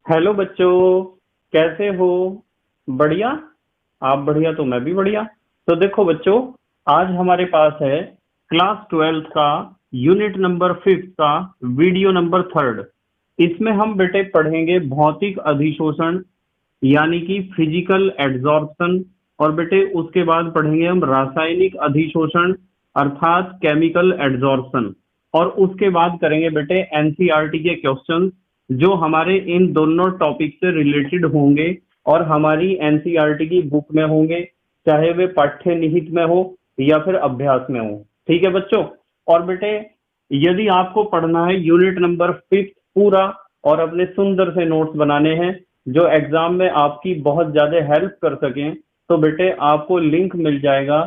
Hello बच्चों, कैसे हो? बढ़िया। आप बढ़िया तो मैं भी बढ़िया। तो देखो बच्चों, आज हमारे पास है क्लास 12th का यूनिट नंबर 5 का वीडियो नंबर 3rd। इसमें हम बेटे पढ़ेंगे भौतिक अधिशोषण यानी कि फिजिकल एड्सॉर्प्शन। और बेटे उसके बाद पढ़ेंगे हम रासायनिक अधिशोषण अर्थात केमिकल एड्सॉर्प्शन। और उसके बाद करेंगे बेटे एनसीईआरटी के क्वेश्चन जो हमारे इन दोनों टॉपिक से रिलेटेड होंगे और हमारी एनसीईआरटी की बुक में होंगे, चाहे वे पाठ्य निहित में हो या फिर अभ्यास में हो। ठीक है बच्चों। और बेटे यदि आपको पढ़ना है यूनिट नंबर 5 पूरा और अपने सुंदर से नोट्स बनाने हैं जो एग्जाम में आपकी बहुत ज्यादा हेल्प कर सकें, तो बेटे आपको लिंक मिल जाएगा,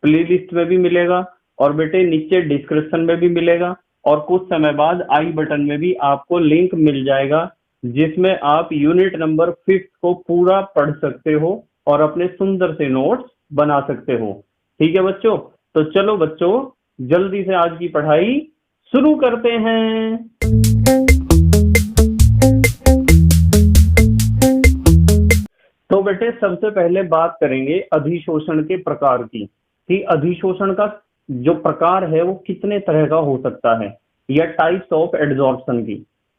प्लेलिस्ट में भी मिलेगा और बेटे नीचे डिस्क्रिप्शन में भी मिलेगा और कुछ समय बाद आई बटन में भी आपको लिंक मिल जाएगा जिसमें आप यूनिट नंबर 5 को पूरा पढ़ सकते हो और अपने सुंदर से नोट्स बना सकते हो। ठीक है बच्चों। तो चलो बच्चों, जल्दी से आज की पढ़ाई शुरू करते हैं। तो बेटे सबसे पहले बात करेंगे अधिशोषण के प्रकार की कि अधिशोषण का जो प्रकार है वो कितने तरह का हो सकता है या टाइप्स ऑफ एड्सॉर्प्शन की।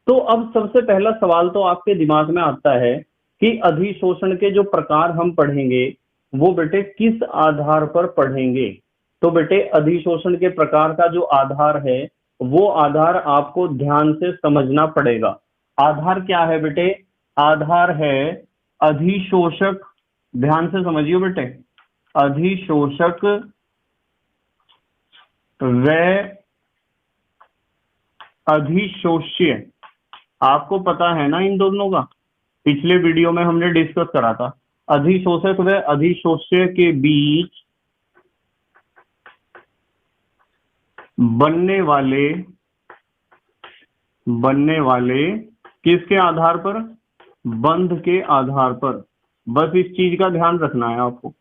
तो अब सबसे पहला सवाल तो आपके दिमाग में आता है कि अधिशोषण के जो प्रकार हम पढ़ेंगे वो बेटे किस आधार पर पढ़ेंगे। तो बेटे अधिशोषण के प्रकार का जो आधार है वो आधार आपको ध्यान से समझना पड़ेगा। आधार क्या है बेटे? आधार है अधिशोषक। ध्यान से समझिए बेटे, अधिशोषक व अधिशोष्य। आपको पता है ना इन दोनों का, पिछले वीडियो में हमने डिस्कस करा था। अधिशोषक व अधिशोष्य के बीच बनने वाले किसके आधार पर? बंध के आधार पर। बस इस चीज का ध्यान रखना है आपको,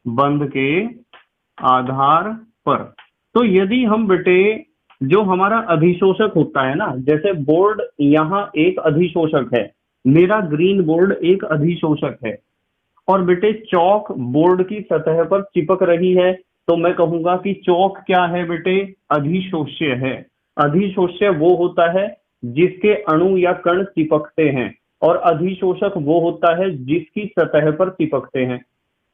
बंध के आधार पर। तो यदि हम बेटे जो हमारा अधिशोषक होता है ना, जैसे बोर्ड यहाँ एक अधिशोषक है, मेरा ग्रीन बोर्ड एक अधिशोषक है और बेटे चौक बोर्ड की सतह पर चिपक रही है, तो मैं कहूंगा कि चौक क्या है बेटे? अधिशोष्य है। अधिशोष्य वो होता है जिसके अणु या कण चिपकते हैं और अधिशोषक वो होता है जिसकी सतह पर चिपकते हैं।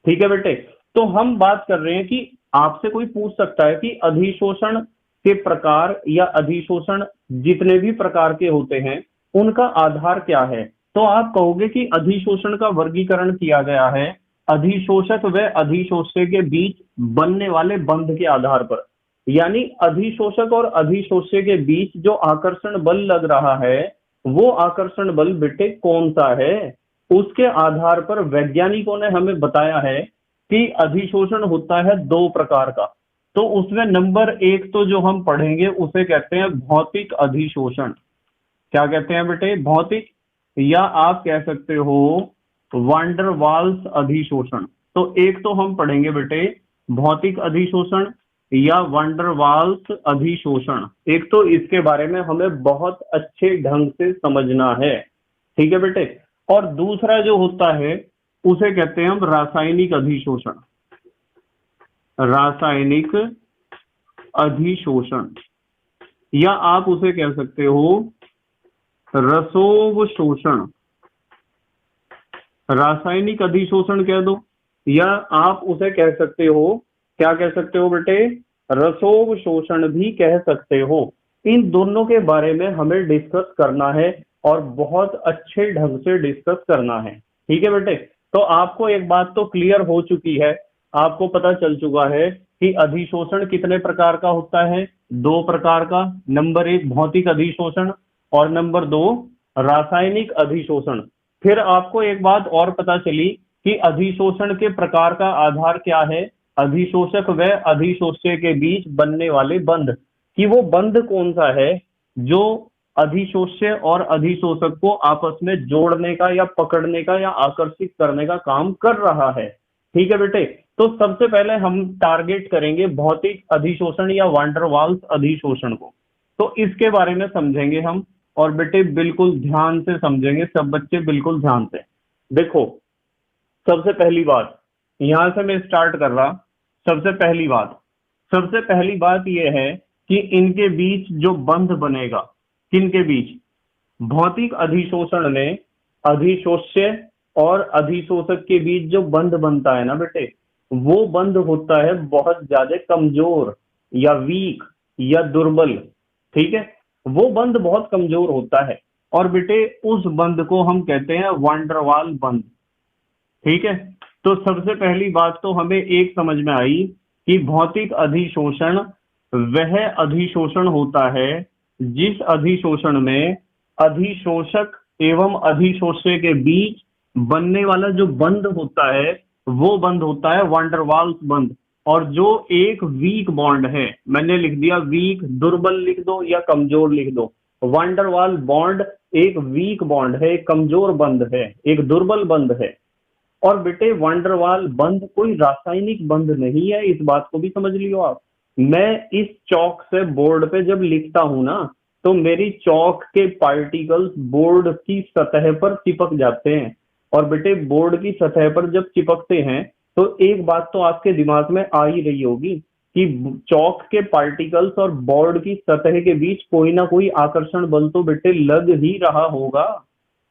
ठीक है बेटे। तो हम बात कर रहे हैं कि आपसे कोई पूछ सकता है कि अधिशोषण के प्रकार या अधिशोषण जितने भी प्रकार के होते हैं उनका आधार क्या है। तो आप कहोगे कि अधिशोषण का वर्गीकरण किया गया है अधिशोषक व अधिशोष्य के बीच बनने वाले बंध के आधार पर। यानी अधिशोषक और अधिशोष्य के बीच जो आकर्षण बल लग रहा है वो आकर्षण बल बेटे कौन सा है, उसके आधार पर वैज्ञानिकों ने हमें बताया है कि अधिशोषण होता है 2 प्रकार का। तो उसमें नंबर 1 तो जो हम पढ़ेंगे उसे कहते हैं भौतिक अधिशोषण। क्या कहते हैं बेटे? भौतिक, या आप कह सकते हो वांडर वाल्स अधिशोषण। तो एक तो हम पढ़ेंगे बेटे भौतिक अधिशोषण या वांडर वाल्स अधिशोषण। एक तो इसके बारे में हमें बहुत अच्छे ढंग से समझना है। ठीक है बेटे। और दूसरा जो होता है उसे कहते हैं हम रासायनिक अधिशोषण। रासायनिक अधिशोषण या आप उसे कह सकते हो रसोवशोषण। रासायनिक अधिशोषण कह दो या आप उसे कह सकते हो, क्या कह सकते हो बेटे? रसोवशोषण भी कह सकते हो। इन दोनों के बारे में हमें डिस्कस करना है और बहुत अच्छे ढंग से डिस्कस करना है। ठीक है बेटे। तो आपको एक बात तो क्लियर हो चुकी है, आपको पता चल चुका है कि अधिशोषण कितने प्रकार का होता है? 2 प्रकार का। नंबर 1 भौतिक अधिशोषण और नंबर 2 रासायनिक अधिशोषण। फिर आपको एक बात और पता चली कि अधिशोषण के प्रकार का आधार क्या है? अधिशोषक व अधिशोष्य के बीच बनने वाले बंध, कि वो बंध कौन सा है जो अधिशोष्य और अधिशोषक को आपस में जोड़ने का या पकड़ने का या आकर्षित करने का काम कर रहा है। ठीक है बेटे। तो सबसे पहले हम टारगेट करेंगे भौतिक अधिशोषण या वांडर वाल्स अधिशोषण को। तो इसके बारे में समझेंगे हम। और बेटे बिल्कुल ध्यान से समझेंगे सब बच्चे, बिल्कुल ध्यान से। देखो, सबसे पहली बात यहां से मैं स्टार्ट कर रहा। सबसे पहली बात यह है कि इनके बीच जो बंध बनेगा, किनके बीच? भौतिक अधिशोषण में अधिशोष्य और अधिशोषक के बीच जो बंध बनता है ना बेटे, वो बंध होता है बहुत ज्यादा कमजोर या वीक या दुर्बल। ठीक है, वो बंध बहुत कमजोर होता है और बेटे उस बंध को हम कहते हैं वान डर वाल बंध। ठीक है, तो सबसे पहली बात तो हमें एक समझ में आई कि भौतिक अधिशोषण वह अधिशोषण होता है जिस अधिशोषण में अधिशोषक एवं अधिशोष्य के बीच बनने वाला जो बंध होता है वो बंध होता है वान डर वाल्स बंध। और जो एक वीक बॉन्ड है, मैंने लिख दिया वीक, दुर्बल लिख दो या कमजोर लिख दो। वान डर वाल बॉन्ड एक वीक बॉन्ड है, एक कमजोर बंध है, एक दुर्बल बंध है। और बेटे वान डर वाल बंध कोई रासायनिक बंध नहीं है, इस बात को भी समझ लियो आप। मैं इस चौक से बोर्ड पे जब लिखता हूं ना, तो मेरी चौक के पार्टिकल्स बोर्ड की सतह पर चिपक जाते हैं। और बेटे बोर्ड की सतह पर जब चिपकते हैं तो एक बात तो आपके दिमाग में आ ही रही होगी कि चौक के पार्टिकल्स और बोर्ड की सतह के बीच कोई ना कोई आकर्षण बल तो बेटे लग ही रहा होगा।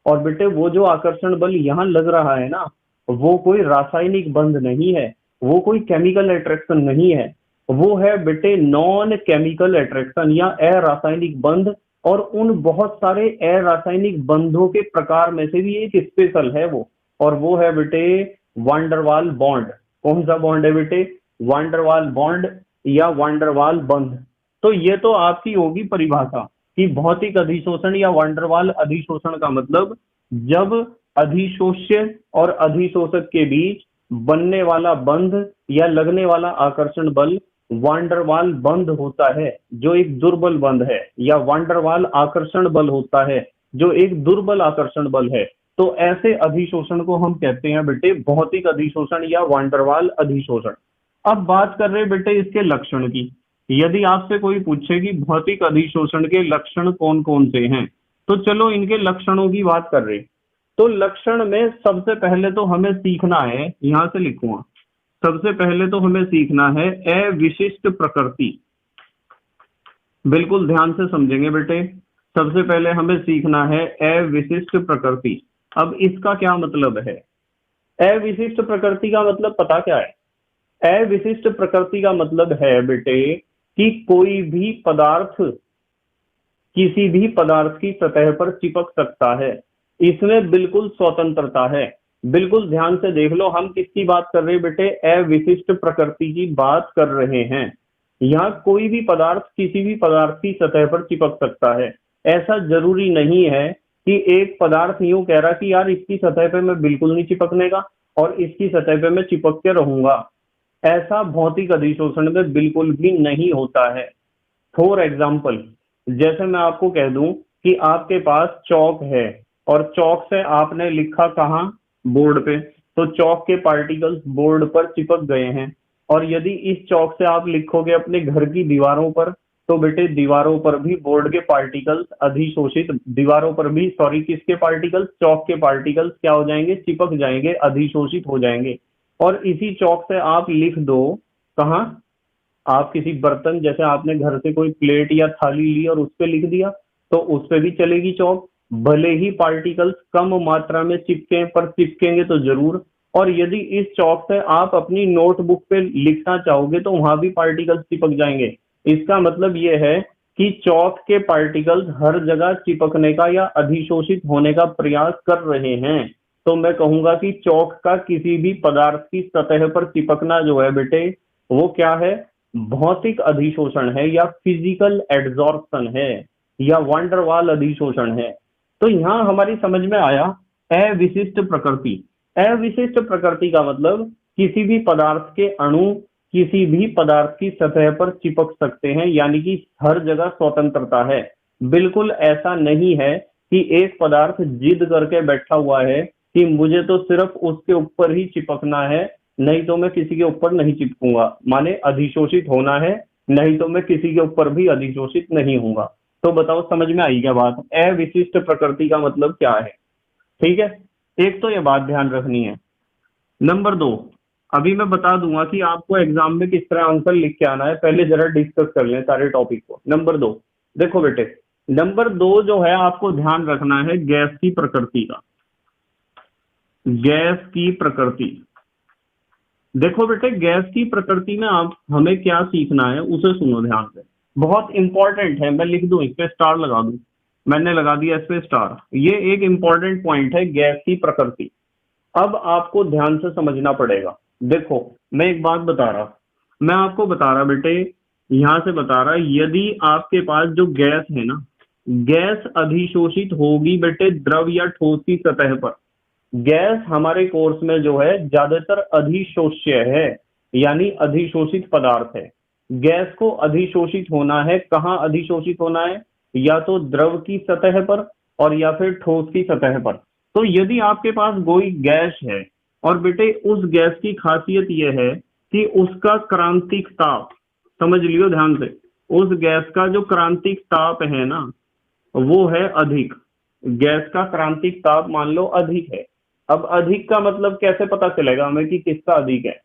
और बेटे वो जो आकर्षण बल यहाँ लग रहा है ना, वो कोई रासायनिक बंध नहीं है, वो कोई केमिकल अट्रैक्शन नहीं है, वो है बेटे नॉन केमिकल अट्रैक्शन या अरासायनिक बंध। और उन बहुत सारे अरासायनिक बंधों के प्रकार में से भी एक स्पेशल है वो, और वो है बेटे वान डर वाल बॉन्ड। कौन सा बॉन्ड है बेटे? वान डर वाल बॉन्ड या वान डर वाल बंध। तो ये तो आपकी होगी परिभाषा कि भौतिक अधिशोषण या वान डर वाल अधिशोषण का मतलब जब अधिशोष्य और अधिशोषक के बीच बनने वाला बंध या लगने वाला आकर्षण बल वान डर वाल बंध होता है जो एक दुर्बल बंध है, या वान डर वाल आकर्षण बल होता है जो एक दुर्बल आकर्षण बल है। तो ऐसे अधिशोषण को हम कहते हैं बेटे भौतिक अधिशोषण या वान डर वाल अधिशोषण। अब बात कर रहे हैं बेटे इसके लक्षण की। यदि आपसे कोई पूछे कि भौतिक अधिशोषण के लक्षण कौन कौन से हैं, तो चलो इनके लक्षणों की बात कर रहे। तो लक्षण में सबसे पहले तो हमें सीखना है, यहां से लिखूंगा, सबसे पहले तो हमें सीखना है अविशिष्ट प्रकृति। बिल्कुल ध्यान से समझेंगे बेटे। सबसे पहले हमें सीखना है अविशिष्ट प्रकृति। अब इसका क्या मतलब है? अविशिष्ट प्रकृति का मतलब पता क्या है? अविशिष्ट प्रकृति का मतलब है बेटे कि कोई भी पदार्थ किसी भी पदार्थ की सतह पर चिपक सकता है, इसमें बिल्कुल स्वतंत्रता है। बिल्कुल ध्यान से देख लो, हम किसकी बात कर रहे हैं बेटे? अविशिष्ट प्रकृति की बात कर रहे हैं। यहाँ कोई भी पदार्थ किसी भी पदार्थ की सतह पर चिपक सकता है। ऐसा जरूरी नहीं है कि एक पदार्थ यूं कह रहा कि यार इसकी सतह पे मैं बिल्कुल नहीं चिपकने का और इसकी सतह पे मैं चिपक के रहूंगा। ऐसा भौतिक अधिशोषण में बिल्कुल भी नहीं होता है। फॉर एग्जाम्पल, जैसे मैं आपको कह दूं कि आपके पास चौक है और चौक से आपने लिखा कहाँ? बोर्ड पे। तो चौक के पार्टिकल्स बोर्ड पर चिपक गए हैं। और यदि इस चौक से आप लिखोगे अपने घर की दीवारों पर, तो बेटे दीवारों पर भी बोर्ड के पार्टिकल्स अधिशोषित, दीवारों पर भी सॉरी किसके पार्टिकल्स? चौक के पार्टिकल्स क्या हो जाएंगे? चिपक जाएंगे, अधिशोषित हो जाएंगे। और इसी चौक से आप लिख दो कहाँ? आप किसी बर्तन, जैसे आपने घर से कोई प्लेट या थाली ली और उस पर लिख दिया, तो उस पर भी चलेगी चौक। भले ही पार्टिकल्स कम मात्रा में चिपके, पर चिपकेंगे तो जरूर। और यदि इस चौक से आप अपनी नोटबुक पे लिखना चाहोगे तो वहां भी पार्टिकल्स चिपक जाएंगे। इसका मतलब यह है कि चौक के पार्टिकल्स हर जगह चिपकने का या अधिशोषित होने का प्रयास कर रहे हैं। तो मैं कहूंगा कि चौक का किसी भी पदार्थ की सतह पर चिपकना जो है बेटे, वो क्या है? भौतिक अधिशोषण है या फिजिकल एड्सॉर्प्शन है या वान डर वाल अधिशोषण है। तो यहां हमारी समझ में आया अविशिष्ट प्रकृति। अविशिष्ट प्रकृति का मतलब किसी भी पदार्थ के अणु किसी भी पदार्थ की सतह पर चिपक सकते हैं, यानी कि हर जगह स्वतंत्रता है। बिल्कुल ऐसा नहीं है कि एक पदार्थ जिद करके बैठा हुआ है कि मुझे तो सिर्फ उसके ऊपर ही चिपकना है, नहीं तो मैं किसी के ऊपर नहीं चिपकूंगा। माने अधिशोषित होना है, नहीं तो मैं किसी के ऊपर भी अधिशोषित नहीं होऊंगा। तो बताओ समझ में आई क्या बात? अविशिष्ट प्रकृति का मतलब क्या है? ठीक है, एक तो ये बात ध्यान रखनी है। नंबर 2, अभी मैं बता दूंगा कि आपको एग्जाम में किस तरह आंसर लिख के आना है, पहले जरा डिस्कस कर लें सारे टॉपिक को। नंबर 2, देखो बेटे, नंबर 2 जो है आपको ध्यान रखना है गैस की प्रकृति का। गैस की प्रकृति, देखो बेटे गैस की प्रकृति में आप हमें क्या सीखना है उसे सुनो ध्यान से, बहुत इंपॉर्टेंट है। मैं लिख दूं, इस पे स्टार लगा दूं, मैंने लगा दिया इस पे स्टार। ये एक इंपॉर्टेंट पॉइंट है, गैस की प्रकृति। अब आपको ध्यान से समझना पड़ेगा। देखो मैं एक बात बता रहा, मैं आपको बता रहा बेटे, यहां से बता रहा, यदि आपके पास जो गैस है ना, गैस अधिशोषित होगी बेटे द्रव या ठोस की सतह पर। गैस हमारे कोर्स में जो है ज्यादातर अधिशोष्य है, यानी अधिशोषित पदार्थ है। गैस को अधिशोषित होना है, कहाँ अधिशोषित होना है? या तो द्रव की सतह पर और या फिर ठोस की सतह पर। तो यदि आपके पास कोई गैस है और बेटे उस गैस की खासियत यह है कि उसका क्रांतिक ताप, समझ लियो ध्यान से, उस गैस का जो क्रांतिक ताप है ना वो है अधिक। गैस का क्रांतिक ताप मान लो अधिक है। अब अधिक का मतलब कैसे पता चलेगा हमें कि किसका अधिक है?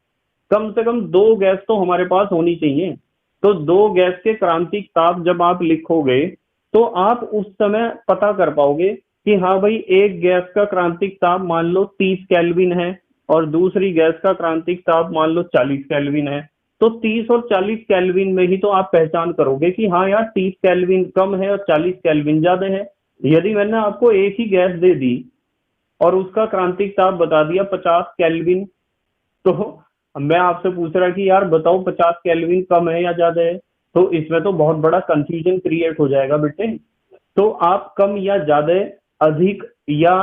कम से कम 2 गैस तो हमारे पास होनी चाहिए। तो 2 गैस के क्रांतिक ताप जब आप लिखोगे तो आप उस समय पता कर पाओगे कि हाँ भाई एक गैस का क्रांतिक ताप मान लो 30 केल्विन है और दूसरी गैस का क्रांतिक ताप मान लो 40 केल्विन है। तो 30 और 40 केल्विन में ही तो आप पहचान करोगे कि हाँ यार 30 केल्विन कम है और 40 केल्विन ज्यादा है। यदि मैंने आपको एक ही गैस दे दी और उसका क्रांतिक ताप बता दिया 50 केल्विन, तो मैं आपसे पूछ रहा कि यार बताओ 50 केल्विन कम है या ज्यादा है, तो इसमें तो बहुत बड़ा कंफ्यूजन क्रिएट हो जाएगा बेटे। तो आप कम या ज्यादा, अधिक या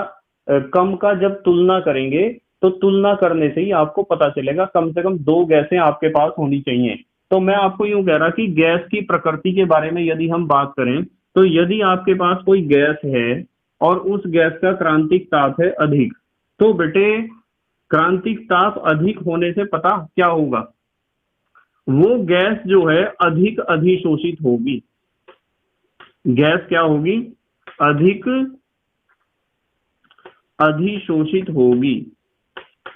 कम का जब तुलना करेंगे तो तुलना करने से ही आपको पता चलेगा। कम से कम 2 गैसें आपके पास होनी चाहिए। तो मैं आपको यूं कह रहा कि गैस की प्रकृति के बारे में यदि हम बात करें तो यदि आपके पास कोई गैस है और उस गैस का क्रांतिक ताप है अधिक, तो बेटे क्रांतिक ताप अधिक होने से पता क्या होगा? वो गैस जो है अधिक अधिशोषित होगी। गैस क्या होगी? अधिक अधिशोषित होगी।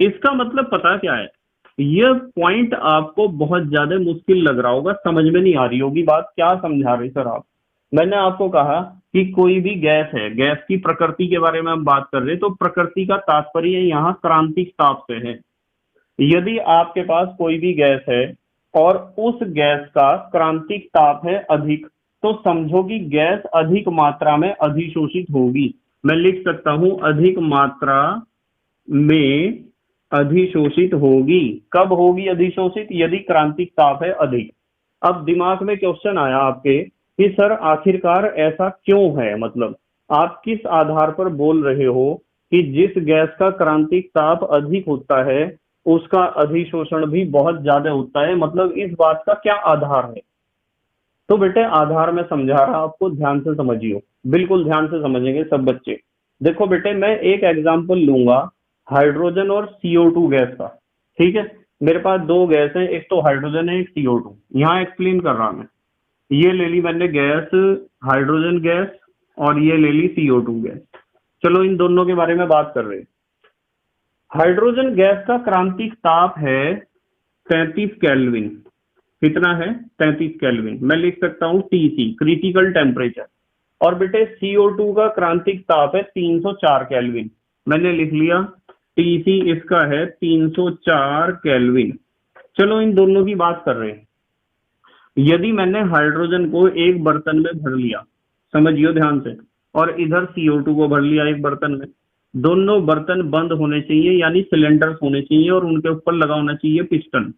इसका मतलब पता क्या है? यह पॉइंट आपको बहुत ज्यादा मुश्किल लग रहा होगा, समझ में नहीं आ रही होगी बात, क्या समझा रहे सर आप? मैंने आपको कहा कि कोई भी गैस है, गैस की प्रकृति के बारे में हम बात कर रहे हैं, तो प्रकृति का तात्पर्य यहाँ क्रांतिक ताप से है। यदि आपके पास कोई भी गैस है और उस गैस का क्रांतिक ताप है अधिक, तो समझो कि गैस अधिक मात्रा में अधिशोषित होगी। मैं लिख सकता हूं अधिक मात्रा में अधिशोषित होगी। कब होगी अधिशोषित? यदि क्रांतिक ताप है अधिक। अब दिमाग में क्वेश्चन आया आपके कि सर आखिरकार ऐसा क्यों है, मतलब आप किस आधार पर बोल रहे हो कि जिस गैस का क्रांतिक ताप अधिक होता है उसका अधिशोषण भी बहुत ज्यादा होता है, मतलब इस बात का क्या आधार है? तो बेटे आधार में समझा रहा, आपको ध्यान से समझियो, बिल्कुल ध्यान से समझेंगे सब बच्चे। देखो बेटे मैं एक एग्जांपल लूंगा हाइड्रोजन और CO2 गैस का। ठीक है, मेरे पास 2 गैस हैं, एक तो हाइड्रोजन है एक CO2। यहाँ एक्सप्लेन कर रहा मैं। ये ले ली मैंने गैस हाइड्रोजन गैस और ये ले ली CO2 गैस। चलो इन दोनों के बारे में बात कर रहे हैं। हाइड्रोजन गैस का क्रांतिक ताप है 33 केल्विन। कितना है? 33 केल्विन। मैं लिख सकता हूं TC, क्रिटिकल टेम्परेचर। और बेटे CO2 का क्रांतिक ताप है 304 केल्विन। मैंने लिख लिया TC इसका है 304 केल्विन। चलो इन दोनों की बात कर रहे हैं। यदि मैंने हाइड्रोजन को एक बर्तन में भर लिया, समझियो ध्यान से, और इधर CO2 को भर लिया एक बर्तन में, दोनों बर्तन बंद होने चाहिए यानी सिलेंडर्स होने चाहिए और उनके ऊपर लगा होना चाहिए पिस्टन।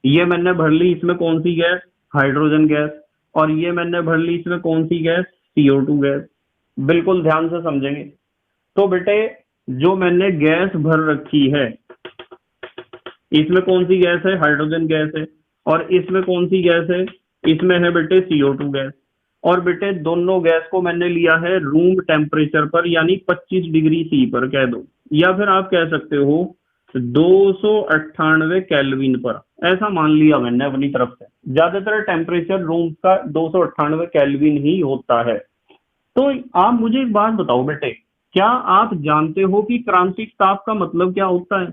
ये मैंने भर ली, इसमें कौन सी गैस? Hydrogen gas. और ये मैंने भर ली, इसमें कौन सी गैस? CO2 gas. बिल्कुल ध्यान से समझेंगे। तो बेटे जो मैंने गैस भर रखी है इसमें कौन सी गैस है? हाइड्रोजन गैस है। और इसमें कौन सी गैस है? इसमें है बेटे CO2 गैस। और बेटे दोनों गैस को मैंने लिया है रूम टेम्परेचर पर यानी 25 डिग्री C पर कह दो, या फिर आप कह सकते हो 298 केल्विन पर, ऐसा मान लिया मैंने अपनी तरफ से। ज्यादातर टेम्परेचर रूम का 298 केल्विन ही होता है। तो आप मुझे एक बात बताओ बेटे, क्या आप जानते हो कि क्रांतिक ताप का मतलब क्या होता है?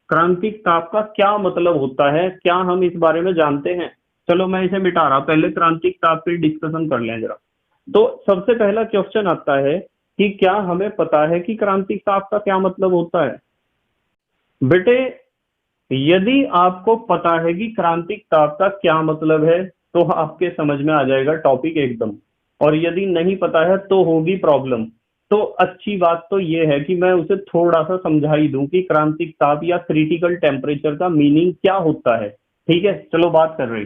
क्रांतिक ताप का क्या मतलब होता है, क्या हम इस बारे में जानते हैं? चलो मैं इसे मिटा रहा, पहले क्रांतिक ताप पे डिस्कशन कर लें जरा। तो सबसे पहला क्वेश्चन आता है कि क्या हमें पता है कि क्रांतिक ताप का क्या मतलब होता है? बेटे, यदि आपको पता है कि क्रांतिक ताप का क्या मतलब है तो आपके समझ में आ जाएगा टॉपिक एकदम, और यदि नहीं पता है तो होगी प्रॉब्लम। तो अच्छी बात तो यह है कि मैं उसे थोड़ा सा समझा ही दूं कि क्रांतिक ताप या क्रिटिकल टेम्परेचर का मीनिंग क्या होता है। ठीक है, चलो बात कर रही।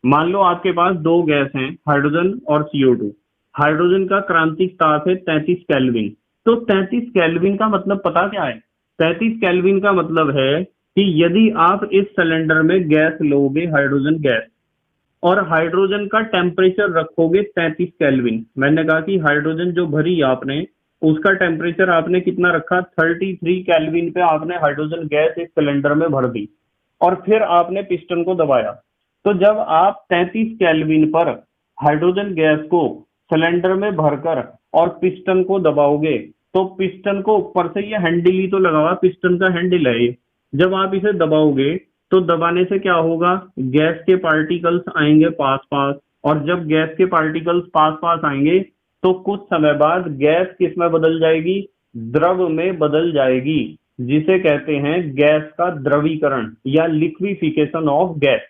मान लो आपके पास दो गैस हैं, हाइड्रोजन और CO2। हाइड्रोजन का क्रांतिक ताप है 33 केल्विन। तो 33 केल्विन का मतलब पता क्या है? 33 केल्विन का मतलब है कि यदि आप इस सिलेंडर में गैस लोगे, हाइड्रोजन गैस, और हाइड्रोजन का टेम्परेचर रखोगे 33 केल्विन। मैंने कहा कि हाइड्रोजन जो भरी आपने, उसका टेम्परेचर आपने कितना रखा? 33 केल्विन पे आपने हाइड्रोजन गैस इस सिलेंडर में भर दी, और फिर आपने पिस्टन को दबाया। तो जब आप 33 केल्विन पर हाइड्रोजन गैस को सिलेंडर में भरकर और पिस्टन को दबाओगे, तो पिस्टन को ऊपर से ये हैंडल ही तो लगा हुआ, पिस्टन का हैंडल है ये। जब आप इसे दबाओगे तो दबाने से क्या होगा? गैस के पार्टिकल्स आएंगे पास पास, और जब गैस के पार्टिकल्स पास पास आएंगे तो कुछ समय बाद गैस किस में बदल जाएगी? द्रव में बदल जाएगी, जिसे कहते हैं गैस का द्रवीकरण या लिक्विफिकेशन ऑफ गैस।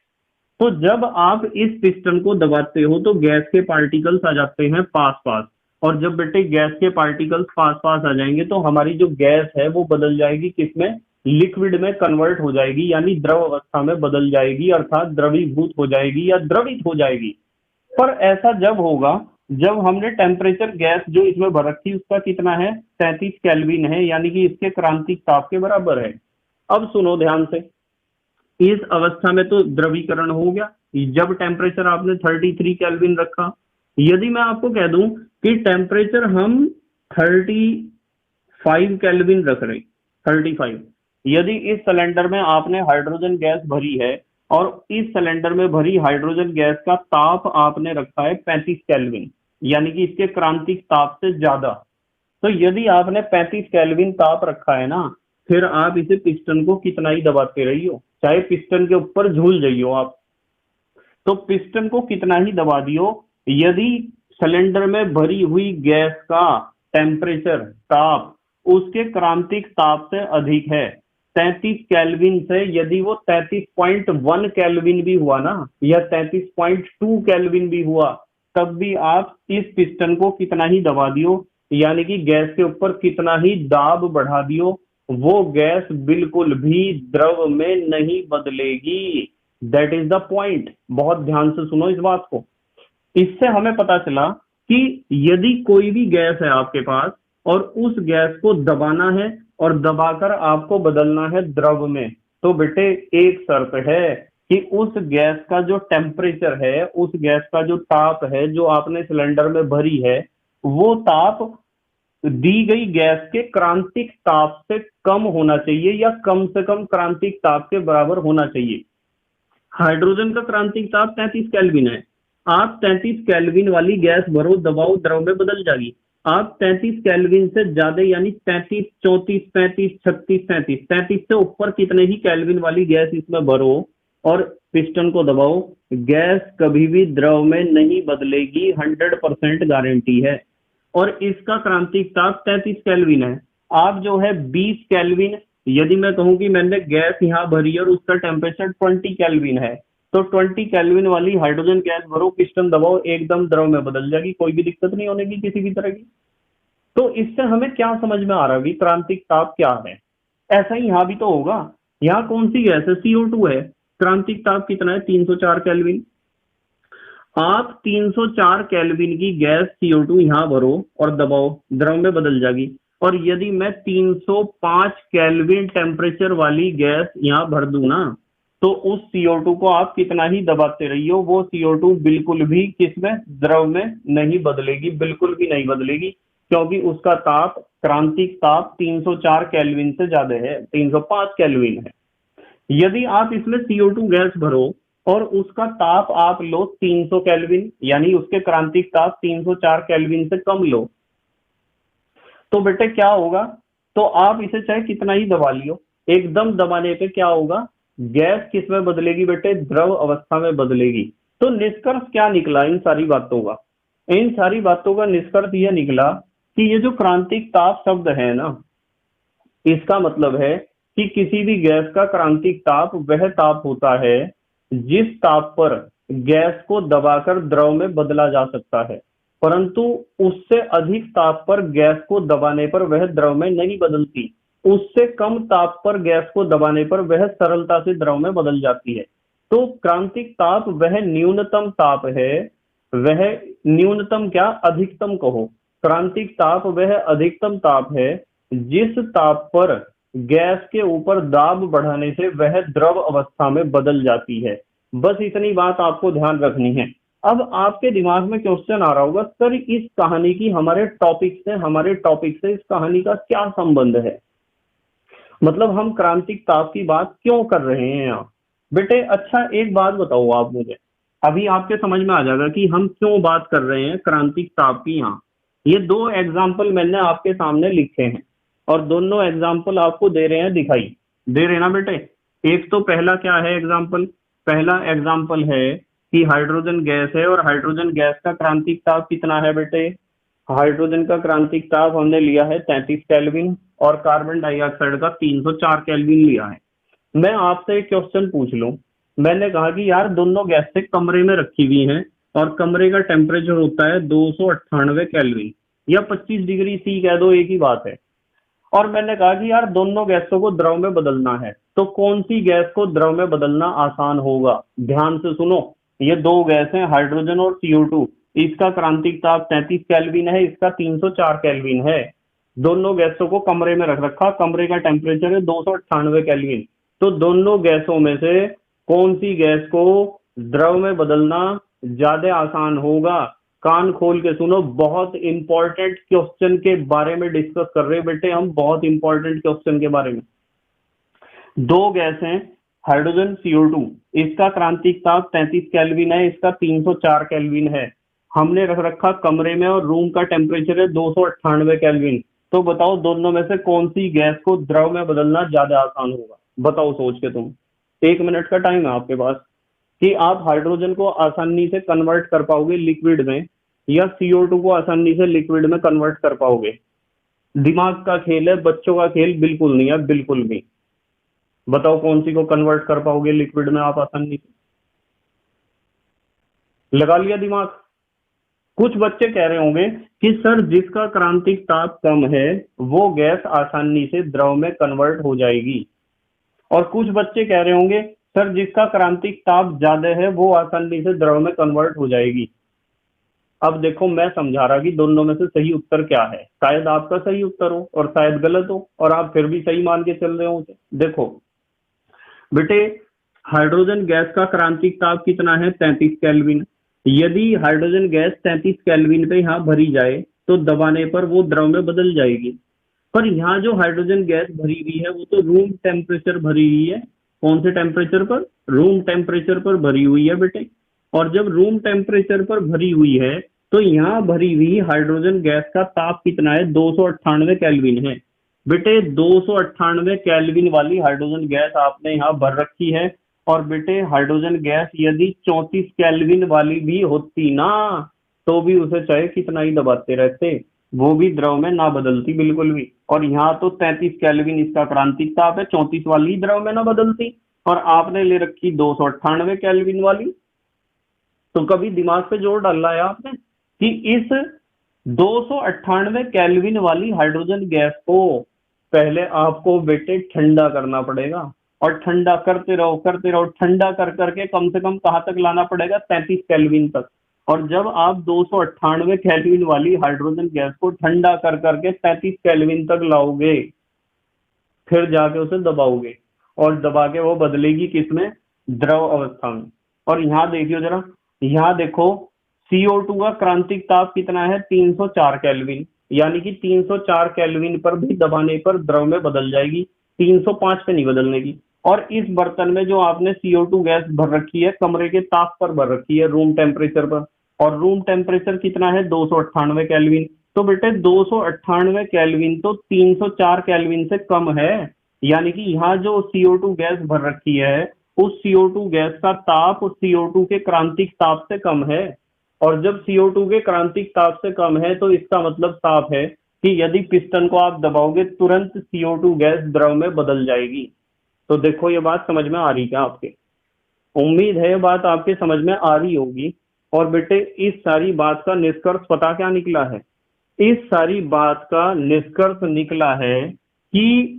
तो जब आप इस पिस्टन को दबाते हो तो गैस के पार्टिकल्स आ जाते हैं पास पास, और जब बेटे गैस के पार्टिकल्स पास पास आ जाएंगे तो हमारी जो गैस है वो बदल जाएगी किसमें? लिक्विड में कन्वर्ट हो जाएगी, यानी द्रव अवस्था में बदल जाएगी, अर्थात द्रवीभूत हो जाएगी या द्रवित हो जाएगी। पर ऐसा जब होगा जब हमने टेम्परेचर गैस जो इसमें भर रखी उसका कितना है? 33 केल्विन है, यानी कि इसके क्रांतिक ताप के बराबर है। अब सुनो ध्यान से, इस अवस्था में तो द्रवीकरण हो गया जब टेम्परेचर आपने 33 केल्विन रखा। यदि मैं आपको कह दूं कि टेम्परेचर हम 35 केल्विन रख रहे, 35, यदि इस सिलेंडर में आपने हाइड्रोजन गैस भरी है और इस सिलेंडर में भरी हाइड्रोजन गैस का ताप आपने रखा है 35 केल्विन, यानी कि इसके क्रांतिक ताप से ज्यादा। तो यदि आपने 35 केल्विन ताप रखा है ना, फिर आप इसे पिस्टन को कितना ही दबाते रहियो, चाहे पिस्टन के ऊपर झूल जाइयो आप, तो पिस्टन को कितना ही दबा दियो, यदि सिलेंडर में भरी हुई गैस का टेम्परेचर ताप उसके क्रांतिक ताप से अधिक है 33 केल्विन से, यदि वो 33.1 केल्विन भी हुआ ना, या 33.2 केल्विन भी हुआ, तब भी आप इस पिस्टन को कितना ही दबा दियो, यानी कि गैस के ऊपर कितना ही दाब बढ़ा दियो, वो गैस बिल्कुल भी द्रव में नहीं बदलेगी। That is the point. बहुत ध्यान से सुनो इस बात को। इससे हमें पता चला कि यदि कोई भी गैस है आपके पास और उस गैस को दबाना है और दबाकर आपको बदलना है द्रव में, तो बेटे एक शर्त है कि उस गैस का जो टेम्परेचर है, उस गैस का जो ताप है जो आपने सिलेंडर में भरी है, वो ताप दी गई गैस के क्रांतिक ताप से कम होना चाहिए, या कम से कम क्रांतिक ताप के बराबर होना चाहिए। हाइड्रोजन का क्रांतिक ताप 33 केल्विन है। आप 33 केल्विन वाली गैस भरो, दबाओ, द्रव में बदल जाएगी। आप 33 केल्विन से ज्यादा, यानी 33, 34, 35, 36, 37, 33 से ऊपर कितने ही केल्विन वाली गैस इसमें भरो और पिस्टन को दबाओ, गैस कभी भी द्रव में नहीं बदलेगी, 100% गारंटी है। और इसका क्रांतिक ताप 33 केल्विन है। आप जो है 20 केल्विन, यदि मैं कहूं कि मैंने गैस यहाँ भरी और उसका टेम्परेचर 20 केल्विन है, तो 20 केल्विन वाली हाइड्रोजन गैस भरो, पिस्टन दबाओ, एकदम द्रव में बदल जाएगी, कोई भी दिक्कत नहीं होने की किसी भी तरह की। तो इससे हमें क्या समझ में आ रहा है? क्रांतिक ताप क्या है? ऐसा ही यहाँ भी तो होगा। यहाँ कौन सी गैस है? CO2 है। क्रांतिक ताप कितना है? 304 केल्विन। आप 304 केल्विन की गैस CO2 यहां भरो और दबाओ, द्रव में बदल जाएगी। और यदि मैं 305 केल्विन टेम्परेचर वाली गैस यहां भर दूं ना, तो उस CO2 को आप कितना ही दबाते रहिए, वो CO2 बिल्कुल भी किसमें? द्रव में नहीं बदलेगी, बिल्कुल भी नहीं बदलेगी, क्योंकि उसका ताप, क्रांतिक ताप 304 केल्विन से ज्यादा है, 305 केल्विन है। यदि आप इसमें CO2 गैस भरो और उसका ताप आप लो 300 केल्विन, यानी उसके क्रांतिक ताप 304 केल्विन से कम लो, तो बेटे क्या होगा, तो आप इसे चाहे कितना ही दबा लियो, एकदम दबाने पे क्या होगा, गैस किस में बदलेगी बेटे, द्रव अवस्था में बदलेगी। तो निष्कर्ष क्या निकला इन सारी बातों का, इन सारी बातों का निष्कर्ष यह निकला कि ये जो क्रांतिक ताप शब्द है ना, इसका मतलब है कि किसी भी गैस का क्रांतिक ताप वह ताप होता है जिस ताप पर गैस को दबाकर द्रव में बदला जा सकता है, परंतु उससे अधिक ताप पर गैस को दबाने पर वह द्रव में नहीं बदलती। उससे कम ताप पर गैस को दबाने पर वह सरलता से द्रव में बदल जाती है। तो क्रांतिक ताप वह न्यूनतम ताप है, वह न्यूनतम क्या, अधिकतम कहो, क्रांतिक ताप वह अधिकतम ताप है जिस ताप पर गैस के ऊपर दाब बढ़ाने से वह द्रव अवस्था में बदल जाती है। बस इतनी बात आपको ध्यान रखनी है। अब आपके दिमाग में क्वेश्चन आ रहा होगा, सर इस कहानी की हमारे टॉपिक से इस कहानी का क्या संबंध है, मतलब हम क्रांतिक ताप की बात क्यों कर रहे हैं यहाँ। बेटे अच्छा एक बात बताओ आप मुझे, अभी आपके समझ में आ जाएगा कि हम क्यों बात कर रहे हैं क्रांतिक ताप की यहाँ। ये दो एग्जाम्पल मैंने आपके सामने लिखे हैं और दोनों एग्जाम्पल आपको दे रहे हैं, दिखाई दे रहे हैं ना बेटे। एक तो पहला क्या है एग्जाम्पल, पहला एग्जाम्पल है कि हाइड्रोजन गैस है और हाइड्रोजन गैस का क्रांतिक ताप कितना है बेटे, हाइड्रोजन का क्रांतिक ताप हमने लिया है 33 केल्विन और कार्बन डाइऑक्साइड का 304 केल्विन लिया है। मैं आपसे एक क्वेश्चन पूछ लूं, मैंने कहा कि यार दोनों गैसें कमरे में रखी हुई हैं और कमरे का टेम्परेचर होता है 298 केल्विन या 25 डिग्री सी कह दो, एक ही बात है। और मैंने कहा कि यार दोनों गैसों को द्रव में बदलना है, तो कौन सी गैस को द्रव में बदलना आसान होगा। ध्यान से सुनो, ये दो गैस हैं हाइड्रोजन और CO2, इसका क्रांतिक ताप 33 केल्विन है, इसका 304 केल्विन है। दोनों गैसों को कमरे में रख रखा, कमरे का टेम्परेचर है 298 केल्विन। तो दोनों गैसों में से कौन सी गैस को द्रव में बदलना ज्यादा आसान होगा। कान खोल के सुनो, बहुत इंपॉर्टेंट क्वेश्चन के बारे में डिस्कस कर रहे हैं बेटे हम, बहुत इंपॉर्टेंट क्वेश्चन के बारे में। दो गैस हैं हाइड्रोजन CO2, इसका क्रांतिक ताप 33 केल्विन है, इसका 304 केल्विन है। हमने रख रखा कमरे में और रूम का टेम्परेचर है 298 केल्विन। तो बताओ दोनों में से कौन सी गैस को द्रव में बदलना ज्यादा आसान होगा, बताओ सोच के तुम। 1 मिनट का टाइम है आपके पास कि आप हाइड्रोजन को आसानी से कन्वर्ट कर पाओगे लिक्विड में या CO2 को आसानी से लिक्विड में कन्वर्ट कर पाओगे। दिमाग का खेल है, बच्चों का खेल बिल्कुल नहीं है, बिल्कुल भी। बताओ कौन सी को कन्वर्ट कर पाओगे लिक्विड में आप आसानी से, लगा लिया दिमाग। कुछ बच्चे कह रहे होंगे कि सर जिसका क्रांतिक ताप कम है वो गैस आसानी से द्रव में कन्वर्ट हो जाएगी, और कुछ बच्चे कह रहे होंगे सर जिसका क्रांतिक ताप ज्यादा है वो आसानी से द्रव में कन्वर्ट हो जाएगी। अब देखो मैं समझा रहा कि दोनों में से सही उत्तर क्या है, शायद आपका सही उत्तर हो और शायद गलत हो, और आप फिर भी सही मान के चल रहे हो। देखो बेटे, हाइड्रोजन गैस का क्रांतिक ताप कितना है, 33 केल्विन। यदि हाइड्रोजन गैस 33 केल्विन पे यहाँ भरी जाए तो दबाने पर वो द्रव में बदल जाएगी। पर यहाँ जो हाइड्रोजन गैस भरी हुई है वो तो रूम टेम्परेचर भरी हुई है। कौन से टेम्परेचर पर, रूम टेम्परेचर पर भरी हुई है बेटे। और जब रूम टेम्परेचर पर भरी हुई है तो यहाँ भरी हुई हाइड्रोजन गैस का ताप कितना है, 298 केल्विन है। बेटे 298 केल्विन वाली हाइड्रोजन गैस आपने यहाँ भर रखी है, और बेटे हाइड्रोजन गैस यदि 34 केल्विन वाली भी होती ना तो भी उसे चाहे कितना ही दबाते रहते वो भी द्रव में ना बदलती बिल्कुल भी। और यहाँ तो 33 केल्विन इसका क्रांतिक ताप है, 34 वाली द्रव में ना बदलती, और आपने ले रखी 298 केल्विन वाली। तो कभी दिमाग पे जोर डाला है आपने कि इस 298 केल्विन वाली हाइड्रोजन गैस को पहले आपको बेटे ठंडा करना पड़ेगा, और ठंडा करते रहो, ठंडा कर करके कम से कम कहां तक लाना पड़ेगा, 33 केल्विन तक। और जब आप 298 केल्विन वाली हाइड्रोजन गैस को ठंडा कर करके 33 केल्विन तक लाओगे, फिर जाके उसे दबाओगे और दबा के वो बदलेगी किसमें, द्रव अवस्था में। और यहाँ देखियो जरा, यहाँ देखो CO2 का क्रांतिक ताप कितना है, 304 केल्विन, यानी कि 304 केल्विन पर भी दबाने पर द्रव में बदल जाएगी, 305 पे नहीं बदलने की। और इस बर्तन में जो आपने CO2 गैस भर रखी है कमरे के ताप पर भर रखी है, रूम टेम्परेचर पर, और रूम टेम्परेचर कितना है 298 केल्विन। तो बेटे 298 केल्विन तो 304 केल्विन से कम है, यानी कि यहाँ जो CO2 गैस भर रखी है उस CO2 गैस का ताप CO2 के क्रांतिक ताप से कम है। और जब CO2 के क्रांतिक ताप से कम है तो इसका मतलब साफ है कि यदि पिस्टन को आप दबाओगे तुरंत CO2 गैस द्रव में बदल जाएगी। तो देखो ये बात समझ में आ रही क्या आपके? उम्मीद है ये बात आपके समझ में आ रही होगी। और बेटे इस सारी बात का निष्कर्ष पता क्या निकला है? इस सारी बात का निष्कर्ष निकला है कि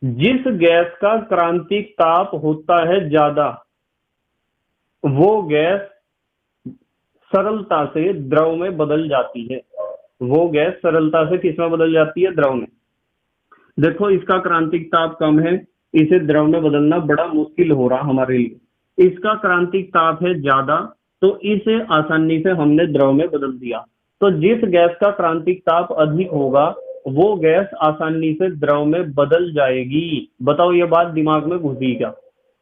जिस गैस का क्रांतिक ताप होता है ज्यादा वो गैस सरलता से द्रव में बदल जाती है। वो गैस सरलता से किसमें बदल जाती है? द्रव में। देखो इसका क्रांतिक ताप कम है, इसे द्रव में बदलना बड़ा मुश्किल हो रहा हमारे लिए। इसका क्रांतिक ताप है ज्यादा तो इसे आसानी से हमने द्रव में बदल दिया। तो जिस गैस का क्रांतिक ताप अधिक होगा वो गैस आसानी से द्रव में बदल जाएगी। बताओ ये बात दिमाग में घुस गई क्या?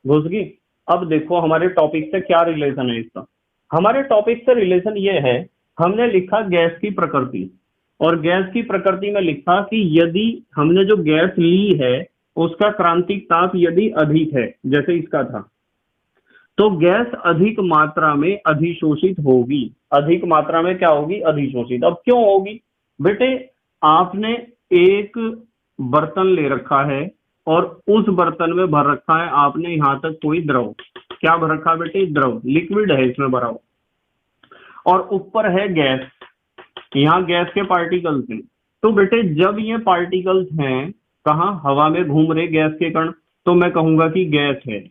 घुस गई। अब देखो हमारे टॉपिक से क्या रिलेशन है इसका। हमारे टॉपिक से रिलेशन ये है, हमने लिखा गैस की प्रकृति, और गैस की प्रकृति में लिखा कि यदि हमने जो गैस ली है उसका क्रांतिक ताप यदि अधिक है, जैसे इसका था, तो गैस अधिक मात्रा में अधिशोषित होगी। अधिक मात्रा में क्या होगी? अधिशोषित। अब क्यों होगी? बेटे आपने एक बर्तन ले रखा है और उस बर्तन में भर रखा है आपने यहां तक कोई द्रव। क्या भर रखा है बेटे? द्रव, लिक्विड है इसमें भरा हुआ, और ऊपर है गैस। यहाँ गैस के पार्टिकल्स हैं। तो बेटे जब ये पार्टिकल्स हैं कहाँ? हवा में घूम रहे गैस के कण, तो मैं कहूंगा कि गैस है।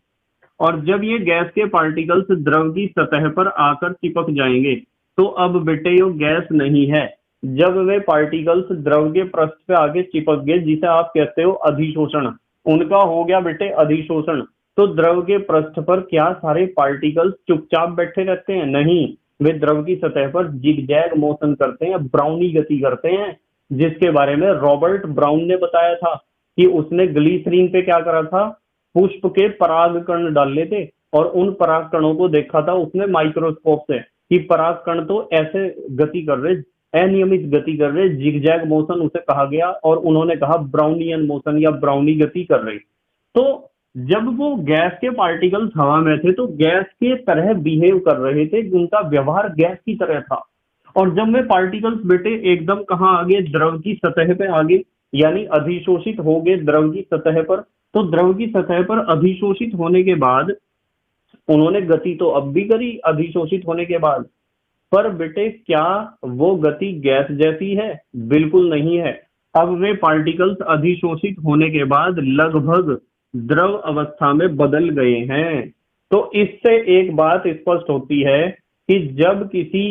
और जब ये गैस के पार्टिकल्स द्रव की सतह पर आकर चिपक जाएंगे तो अब बेटे ये गैस नहीं है। जब वे पार्टिकल्स द्रव के पृष्ठ पे आगे चिपक गए, जिसे आप कहते हो अधिशोषण, उनका हो गया बेटे अधिशोषण। तो द्रव के पृष्ठ पर क्या सारे पार्टिकल्स चुपचाप बैठे रहते हैं? नहीं, वे द्रव की सतह पर जिगजैग मोशन करते हैं, ब्राउनी गति करते हैं, जिसके बारे में रॉबर्ट ब्राउन ने बताया था कि उसने ग्लिसरीन पे क्या करा था? पुष्प के पराग कण डाले थे और उन पराग कणों को देखा था उसने माइक्रोस्कोप से कि पराग कण तो ऐसे गति कर रहे, अनियमित गति कर रहे, जिगजैग मोशन उसे कहा गया, और उन्होंने कहा ब्राउनियन मोशन या ब्राउनी गति कर रही। तो जब वो गैस के पार्टिकल्स हवा में थे तो गैस के तरह बिहेव कर रहे थे, उनका व्यवहार गैस की तरह था। और जब वे पार्टिकल्स बेटे एकदम कहाँ आ गए? द्रव की सतह पे आ गए, यानी अधिशोषित हो गए द्रव की सतह पर। तो द्रव की सतह पर अधिशोषित होने के बाद उन्होंने गति तो अब भी करी अधिशोषित होने के बाद, पर बेटे क्या वो गति गैस जैसी है? बिल्कुल नहीं है। अब वे पार्टिकल्स अधिशोषित होने के बाद लगभग द्रव अवस्था में बदल गए हैं। तो इससे एक बात स्पष्ट होती है कि जब किसी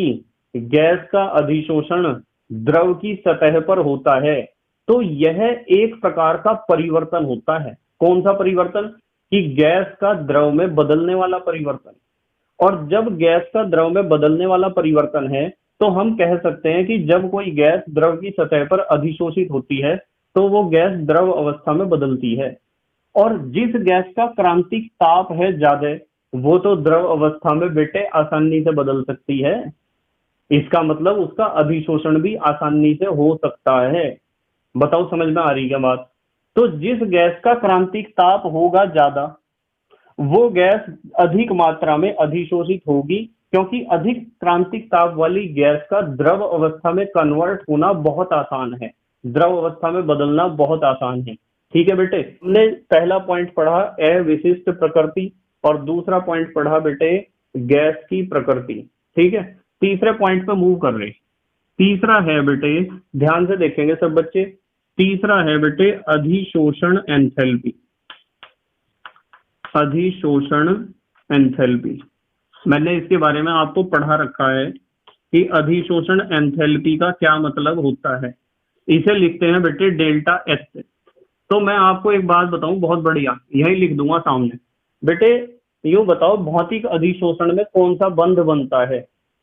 गैस का अधिशोषण द्रव की सतह पर होता है तो यह एक प्रकार का परिवर्तन होता है। कौन सा परिवर्तन? कि गैस का द्रव में बदलने वाला परिवर्तन। और जब गैस का द्रव में बदलने वाला परिवर्तन है तो हम कह सकते हैं कि जब कोई गैस द्रव की सतह पर अधिशोषित होती है तो वो गैस द्रव अवस्था में बदलती है। और जिस गैस का क्रांतिक ताप है ज्यादा वो तो द्रव अवस्था में बेटे आसानी से बदल सकती है। इसका मतलब उसका अधिशोषण भी आसानी से हो सकता है। बताओ समझ में आ रही क्या बात? तो जिस गैस का क्रांतिक ताप होगा ज्यादा वो गैस अधिक मात्रा में अधिशोषित होगी, क्योंकि अधिक क्रांतिक ताप वाली गैस का द्रव अवस्था में कन्वर्ट होना बहुत आसान है, द्रव अवस्था में बदलना बहुत आसान है। ठीक है बेटे, हमने पहला पॉइंट पढ़ा अविशिष्ट प्रकृति और दूसरा पॉइंट पढ़ा बेटे गैस की प्रकृति। ठीक है, तीसरे पॉइंट पे मूव कर रहे। तीसरा है बेटे, ध्यान से देखेंगे सब बच्चे, तीसरा है बेटे अधिशोषण एंथैल्पी। अधिशोषण एंथैल्पी, मैंने इसके बारे में आपको पढ़ा रखा है कि अधिशोषण एंथैल्पी का क्या मतलब होता है। इसे लिखते हैं बेटे डेल्टा एच। तो मैं आपको एक बात बताऊं बहुत बढ़िया, यही लिख दूंगा सामने। बेटे यूं बताओ भौतिक अधिशोषण में कौन सा बंध बनता है?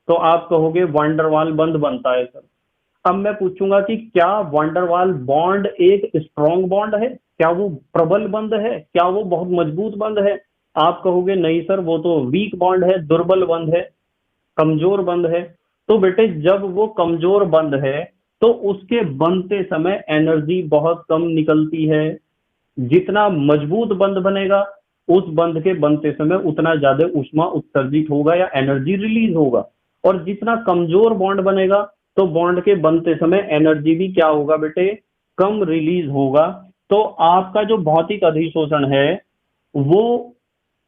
तो आप कहोगे वांडरवाल बंध बनता है सर। अब मैं पूछूंगा कि क्या वंडरवाल बॉन्ड एक स्ट्रॉन्ग बॉन्ड है, क्या वो प्रबल बंध है, क्या वो बहुत मजबूत बंध है? आप कहोगे नहीं सर वो तो वीक बॉन्ड है, दुर्बल बंध है, कमजोर बंध है। तो बेटे जब वो कमजोर बंध है तो उसके बनते समय एनर्जी बहुत कम निकलती है। जितना मजबूत बंध बनेगा उस बंध के बनते समय उतना ज्यादा ऊष्मा उत्सर्जित होगा या एनर्जी रिलीज होगा। और जितना कमजोर बॉन्ड बनेगा तो बॉन्ड के बनते समय एनर्जी भी क्या होगा बेटे, कम रिलीज होगा। तो आपका जो भौतिक अधिशोषण है वो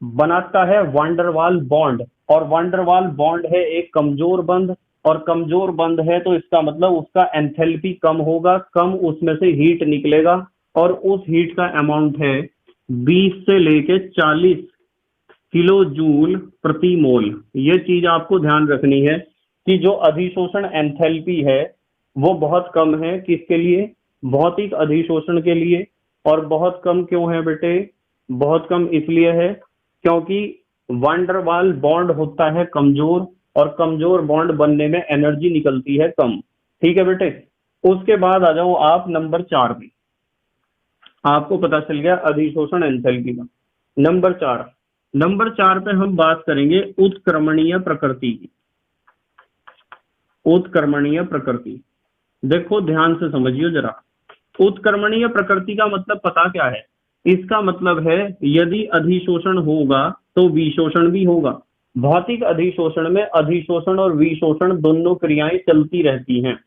बनाता है वांडरवाल बॉन्ड, और वांडरवाल बॉन्ड है एक कमजोर बंध, और कमजोर बंध है तो इसका मतलब उसका एंथैल्पी कम होगा, कम उसमें से हीट निकलेगा, और उस हीट का अमाउंट है 20 से लेके 40 किलो जूल प्रति मोल। ये चीज आपको ध्यान रखनी है कि जो अधिशोषण एंथैल्पी है वो बहुत कम है, किसके लिए, भौतिक अधिशोषण के लिए। और बहुत कम क्यों है बेटे, बहुत कम इसलिए है क्योंकि वांडरवाल बॉन्ड होता है कमजोर, और कमजोर बॉन्ड बनने में एनर्जी निकलती है कम। ठीक है बेटे। उसके बाद आ जाओ आप नंबर 4 पे। आपको पता चल गया अधिशोषण एंथैल्पी का। नंबर 4 पे हम बात करेंगे उत्क्रमणीय प्रकृति की। उत्क्रमणीय प्रकृति, देखो ध्यान से समझिए जरा। उत्क्रमणीय प्रकृति का मतलब पता क्या है? इसका मतलब है यदि अधिशोषण होगा तो विशोषण भी होगा। भौतिक अधिशोषण में अधिशोषण और विशोषण दोनों क्रियाएं चलती रहती हैं।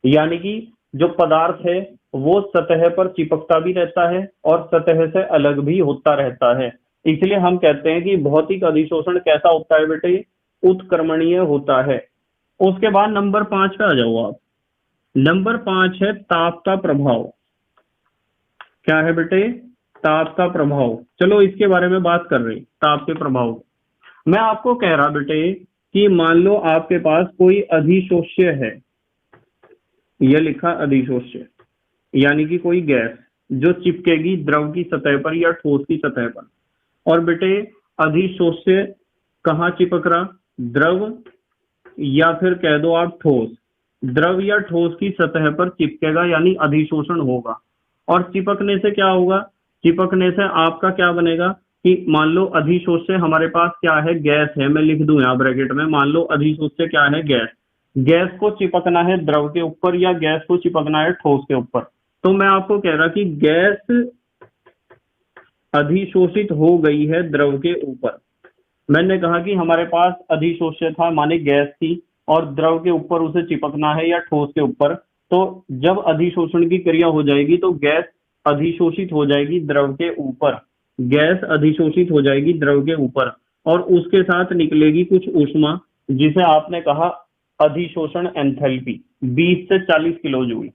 यानी कि जो पदार्थ है वो सतह पर चिपकता भी रहता है और सतह से अलग भी होता रहता है। इसलिए हम कहते हैं कि भौतिक अधिशोषण कैसा होता है बेटे, उत्क्रमणीय होता है। उसके बाद नंबर 5 पे आ जाओ आप। नंबर 5 है ताप का प्रभाव। क्या है बेटे, ताप का प्रभाव। चलो इसके बारे में बात कर रहे, ताप के प्रभाव। मैं आपको कह रहा बेटे कि मान लो आपके पास कोई अधिशोष्य है, यह लिखा अधिशोष्य, यानी कि कोई गैस जो चिपकेगी द्रव की सतह पर या ठोस की सतह पर। और बेटे अधिशोष्य कहाँ चिपक रहा, द्रव या फिर कह दो आप ठोस, द्रव या ठोस की सतह पर चिपकेगा यानी अधिशोषण होगा। और चिपकने से क्या होगा, चिपकने से आपका क्या बनेगा कि मान लो अधिशोष्य हमारे पास क्या है, गैस है, मैं लिख दूं यहाँ ब्रैकेट में, मान लो अधिशोष्य क्या है, गैस। गैस को चिपकना है द्रव के ऊपर या गैस को चिपकना है ठोस के ऊपर। तो मैं आपको कह रहा कि गैस अधिशोषित हो गई है द्रव के ऊपर। मैंने कहा कि हमारे पास अधिशोष्य था माने गैस थी, और द्रव के ऊपर उसे चिपकना है या ठोस के ऊपर। तो जब अधिशोषण की क्रिया हो जाएगी तो गैस अधिशोषित हो जाएगी द्रव के ऊपर, गैस अधिशोषित हो जाएगी द्रव के ऊपर, और उसके साथ निकलेगी कुछ ऊष्मा जिसे आपने कहा अधिशोषण एंथैल्पी 20 से 40 किलो जूल।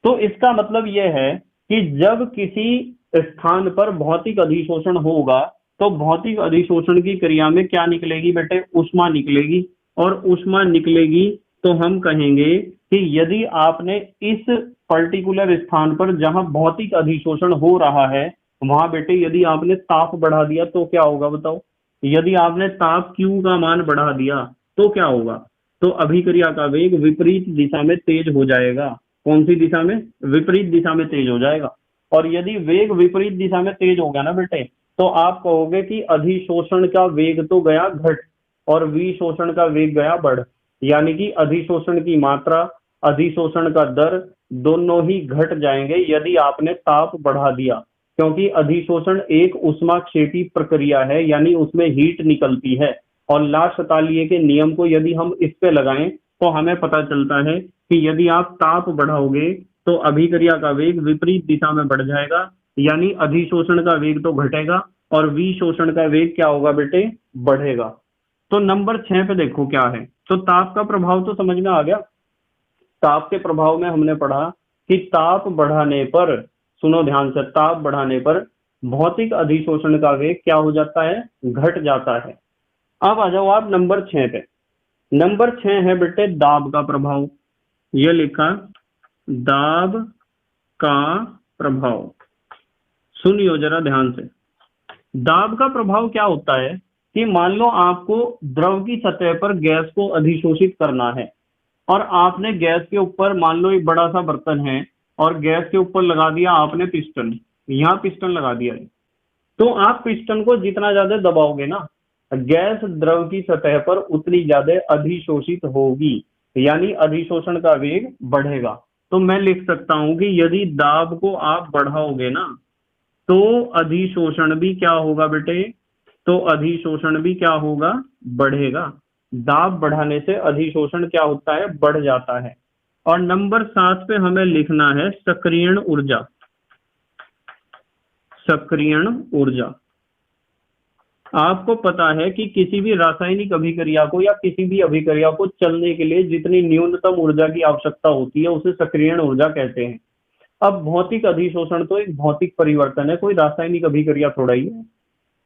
तो इसका मतलब यह है कि जब किसी स्थान पर भौतिक अधिशोषण होगा तो भौतिक अधिशोषण की क्रिया में क्या निकलेगी बेटे, ऊष्मा निकलेगी। और ऊष्मा निकलेगी तो हम कहेंगे कि यदि आपने इस पर्टिकुलर स्थान पर जहां भौतिक अधिशोषण हो रहा है वहां बेटे यदि आपने ताप बढ़ा दिया तो क्या होगा बताओ। यदि आपने ताप Q का मान बढ़ा दिया तो क्या होगा, तो अभिक्रिया का वेग विपरीत दिशा में तेज हो जाएगा। कौन सी दिशा में, विपरीत दिशा में तेज हो जाएगा। और यदि वेग विपरीत दिशा में तेज हो गया ना बेटे तो आप कहोगे कि अधिशोषण का वेग तो गया घट और विशोषण का वेग गया बढ़। यानी कि अधिशोषण की मात्रा, अधिशोषण का दर दोनों ही घट जाएंगे यदि आपने ताप बढ़ा दिया, क्योंकि अधिशोषण एक ऊष्माक्षेपी प्रक्रिया है यानी उसमें हीट निकलती है। और ला शतालिए के नियम को यदि हम इस पे लगाएं तो हमें पता चलता है कि यदि आप ताप बढ़ाओगे तो अभिक्रिया का वेग विपरीत दिशा में बढ़ जाएगा, यानी अधिशोषण का वेग तो घटेगा और विशोषण का वेग क्या होगा बेटे, बढ़ेगा। तो नंबर 6 पे देखो क्या है। तो ताप का प्रभाव तो समझ में आ गया। ताप के प्रभाव में हमने पढ़ा कि ताप बढ़ाने पर, सुनो ध्यान से, ताप बढ़ाने पर भौतिक अधिशोषण का वेग क्या हो जाता है, घट जाता है। अब आ जाओ आप नंबर 6 पे। नंबर 6 है बेटे दाब का प्रभाव। यह लिखा दाब का प्रभाव, सुनियो जरा ध्यान से। दाब का प्रभाव क्या होता है कि मान लो आपको द्रव की सतह पर गैस को अधिशोषित करना है, और आपने गैस के ऊपर, मान लो एक बड़ा सा बर्तन है और गैस के ऊपर लगा दिया आपने पिस्टन, यहाँ पिस्टन लगा दिया है, तो आप पिस्टन को जितना ज्यादा दबाओगे ना, गैस द्रव की सतह पर उतनी ज्यादा अधिशोषित होगी, यानी अधिशोषण का वेग बढ़ेगा। तो मैं लिख सकता हूं कि यदि दाब को आप बढ़ाओगे ना, तो अधिशोषण भी क्या होगा बेटे, तो अधिशोषण भी क्या होगा, बढ़ेगा। दाब बढ़ाने से अधिशोषण क्या होता है, बढ़ जाता है। और नंबर 7 पे हमें लिखना है सक्रियण ऊर्जा। सक्रियण ऊर्जा, आपको पता है कि किसी भी रासायनिक अभिक्रिया को या किसी भी अभिक्रिया को चलने के लिए जितनी न्यूनतम ऊर्जा की आवश्यकता होती है उसे सक्रियण ऊर्जा कहते हैं। अब भौतिक अधिशोषण तो एक भौतिक परिवर्तन है, कोई रासायनिक अभिक्रिया थोड़ा ही है।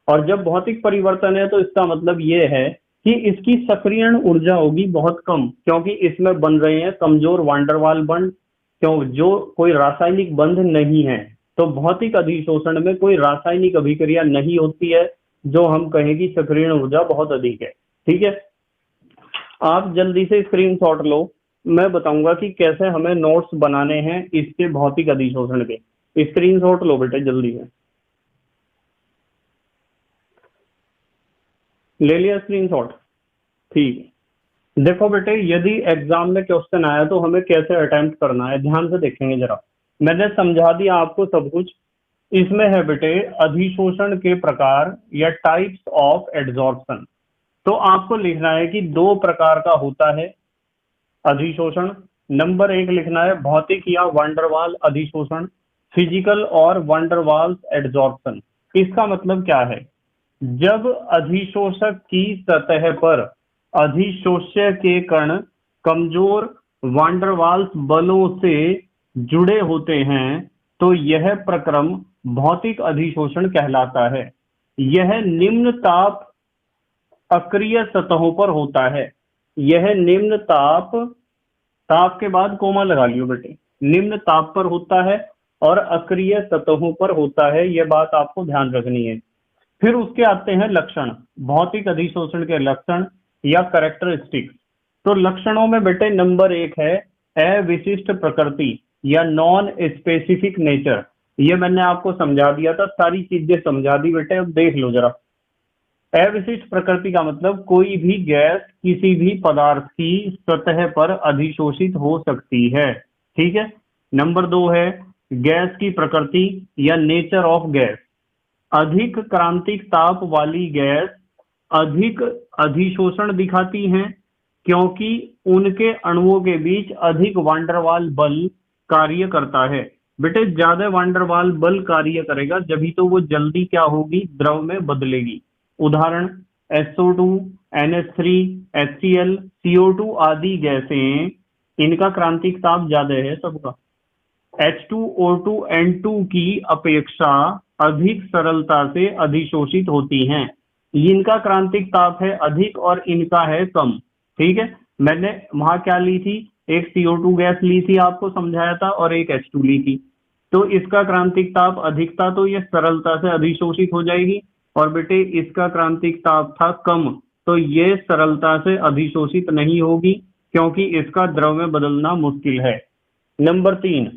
और जब भौतिक परिवर्तन है तो इसका मतलब ये है कि इसकी सक्रियण ऊर्जा होगी बहुत कम, क्योंकि इसमें बन रहे हैं कमजोर वांडरवाल बंध, क्यों, जो कोई रासायनिक बंध नहीं है। तो भौतिक अधिशोषण में कोई रासायनिक अभिक्रिया नहीं होती है, जो हम कहें कि सक्रियण ऊर्जा बहुत अधिक है। ठीक है, आप जल्दी से स्क्रीनशॉट लो, मैं बताऊंगा कि कैसे हमें नोट्स बनाने हैं इसके भौतिक अधिशोषण के। स्क्रीनशॉट लो बेटे जल्दी से, ले लिया स्क्रीनशॉट? ठीक है, देखो बेटे यदि एग्जाम में क्वेश्चन आया तो हमें कैसे अटेम्प्ट करना है, ध्यान से देखेंगे जरा। मैंने समझा दिया आपको सब कुछ। इसमें है बेटे अधिशोषण के प्रकार या टाइप्स ऑफ एड्सॉर्प्शन। तो आपको लिखना है कि 2 प्रकार का होता है अधिशोषण। नंबर 1 लिखना है भौतिक या वांडरवाल अधिशोषण, फिजिकल और वांडरवाल एड्सॉर्प्शन। इसका मतलब क्या है, जब अधिशोषक की सतह पर अधिशोष्य के कण कमजोर वांडरवाल्स बलों से जुड़े होते हैं तो यह प्रक्रम भौतिक अधिशोषण कहलाता है। यह निम्न ताप अक्रिय सतहों पर होता है। यह निम्न ताप, ताप के बाद कोमा लगा लियो बेटे, निम्न ताप पर होता है और अक्रिय सतहों पर होता है, यह बात आपको ध्यान रखनी है। फिर उसके आते हैं लक्षण, भौतिक अधिशोषण के लक्षण या कैरेक्टरिस्टिक्स। तो लक्षणों में बेटे नंबर 1 है अविशिष्ट प्रकृति या नॉन स्पेसिफिक नेचर। ये मैंने आपको समझा दिया था, सारी चीजें समझा दी बेटे, अब देख लो जरा। अविशिष्ट प्रकृति का मतलब कोई भी गैस किसी भी पदार्थ की सतह पर अधिशोषित हो सकती है। ठीक है। नंबर 2 है गैस की प्रकृति या नेचर ऑफ गैस। अधिक क्रांतिक ताप वाली गैस अधिक अधिशोषण दिखाती हैं, क्योंकि उनके अणुओं के बीच अधिक वांडरवाल बल कार्य करता है। बेटे ज्यादा वांडरवाल बल कार्य करेगा जब ही तो वो जल्दी क्या होगी, द्रव में बदलेगी। उदाहरण SO2, NH3, HCl, CO2 आदि गैसें, इनका क्रांतिक ताप ज्यादा है सबका। H2O2, N2 की अपेक्षा अधिक सरलता से अधिशोषित होती हैं। इनका क्रांतिक ताप है अधिक और इनका है कम। ठीक है, मैंने वहां क्या ली थी, एक CO2 गैस ली थी, आपको समझाया था, और एक H2 ली थी। तो इसका क्रांतिक ताप अधिक था तो ये सरलता से अधिशोषित हो जाएगी, और बेटे इसका क्रांतिक ताप था कम तो ये सरलता से अधिशोषित नहीं होगी, क्योंकि इसका द्रव में बदलना मुश्किल है। नंबर 3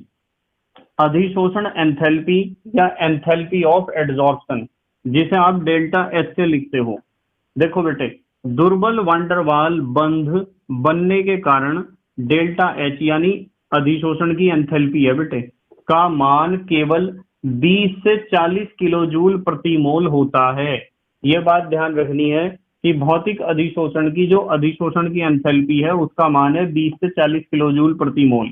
अधिशोषण एंथैल्पी या एंथैल्पी ऑफ एड्सॉर्प्शन, जिसे आप डेल्टा एच से लिखते हो। देखो बेटे दुर्बल वांडरवाल बंध बनने के कारण डेल्टा एच यानी अधिशोषण की एंथैल्पी है बेटे का मान केवल 20 से 40 किलो जूल प्रति मोल होता है। यह बात ध्यान रखनी है कि भौतिक अधिशोषण की जो अधिशोषण की एंथैल्पी है उसका मान है 20 से 40 किलो जूल प्रति मोल।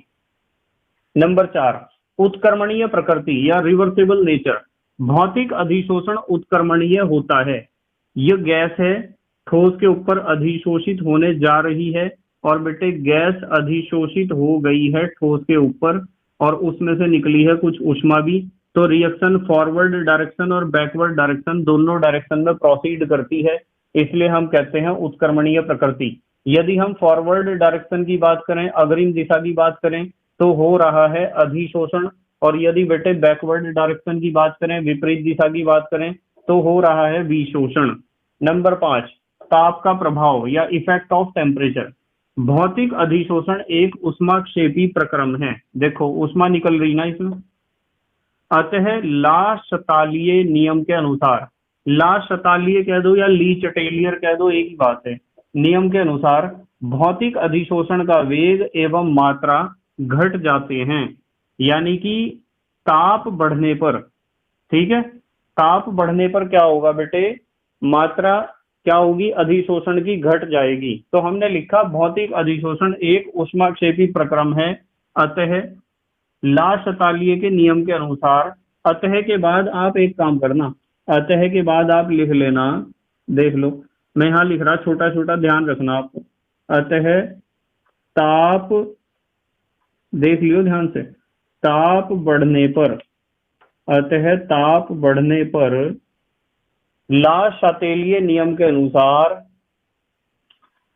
नंबर 4 उत्क्रमणीय प्रकृति या रिवर्सिबल नेचर। भौतिक अधिशोषण उत्क्रमणीय होता है। यह गैस है, ठोस के ऊपर अधिशोषित होने जा रही है, और बेटे गैस अधिशोषित हो गई है ठोस के ऊपर और उसमें से निकली है कुछ ऊष्मा भी, तो रिएक्शन फॉरवर्ड डायरेक्शन और बैकवर्ड डायरेक्शन दोनों डायरेक्शन में प्रोसीड करती है, इसलिए हम कहते हैं उत्क्रमणीय प्रकृति। यदि हम फॉरवर्ड डायरेक्शन की बात करें, अग्रिम दिशा की बात करें, तो हो रहा है अधिशोषण, और यदि बेटे बैकवर्ड डायरेक्शन की बात करें, विपरीत दिशा की बात करें, तो हो रहा है विशोषण। नंबर 5 ताप का प्रभाव या इफेक्ट ऑफ टेम्परेचर। भौतिक अधिशोषण एक ऊष्माक्षेपी प्रक्रम है। देखो ऊष्मा निकल रही ना इसमें। अतः ला शतालीय नियम के अनुसार, ला शतालीय कह दो या ली चटेलियर कह दो, एक ही बात है, नियम के अनुसार भौतिक अधिशोषण का वेग एवं मात्रा घट जाते हैं। यानी कि ताप बढ़ने पर, ठीक है, ताप बढ़ने पर क्या होगा बेटे, मात्रा क्या होगी, अधिशोषण की घट जाएगी। तो हमने लिखा भौतिक अधिशोषण एक ऊष्माक्षेपी प्रक्रम है। अतः ला शतालीय के नियम के अनुसार, अतः के बाद आप एक काम करना, अतः के बाद आप लिख लेना, देख लो मैं यहां लिख रहा, छोटा छोटा ध्यान रखना आपको। अतः ताप, देख लियो ध्यान से, ताप बढ़ने पर, अतः ताप बढ़ने पर ला शातेलीय नियम के अनुसार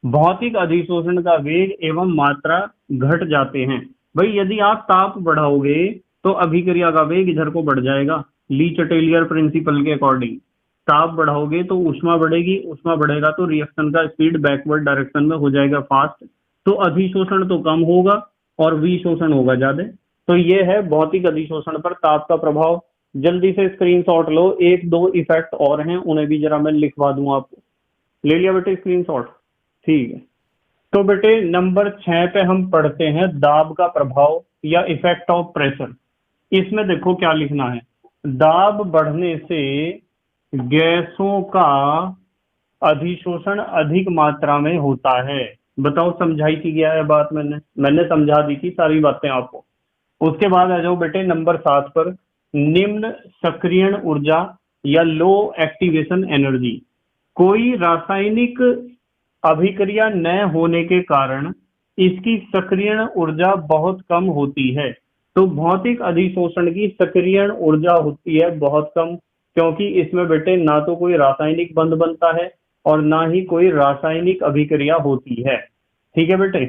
भौतिक अधिशोषण का वेग एवं मात्रा घट जाते हैं। भाई यदि आप ताप बढ़ाओगे तो अभिक्रिया का वेग इधर को बढ़ जाएगा, ली चटेलियर प्रिंसिपल के अकॉर्डिंग। ताप बढ़ाओगे तो ऊष्मा बढ़ेगी, ऊष्मा बढ़ेगा तो रिएक्शन का स्पीड बैकवर्ड डायरेक्शन में हो जाएगा फास्ट, तो अधिशोषण तो कम होगा और विशोषण होगा ज्यादा। तो ये है भौतिक अधिशोषण पर ताप का प्रभाव। जल्दी से स्क्रीनशॉट लो, एक दो इफेक्ट और हैं, उन्हें भी जरा मैं लिखवा दूं आपको। ले लिया बेटे स्क्रीनशॉट, ठीक है। तो बेटे नंबर 6 पे हम पढ़ते हैं दाब का प्रभाव या इफेक्ट ऑफ प्रेशर। इसमें देखो क्या लिखना है, दाब बढ़ने से गैसों का अधिशोषण अधिक मात्रा में होता है। बताओ समझाई की गया है बात, मैंने समझा दी थी सारी बातें आपको। उसके बाद आ जाओ बेटे नंबर 7 पर, निम्न सक्रियण ऊर्जा या लो एक्टिवेशन एनर्जी। कोई रासायनिक अभिक्रिया न होने के कारण इसकी सक्रियण ऊर्जा बहुत कम होती है। तो भौतिक अधिशोषण की सक्रियण ऊर्जा होती है बहुत कम, क्योंकि इसमें बेटे ना तो कोई रासायनिक बंध बनता है और ना ही कोई रासायनिक अभिक्रिया होती है। ठीक है बेटे,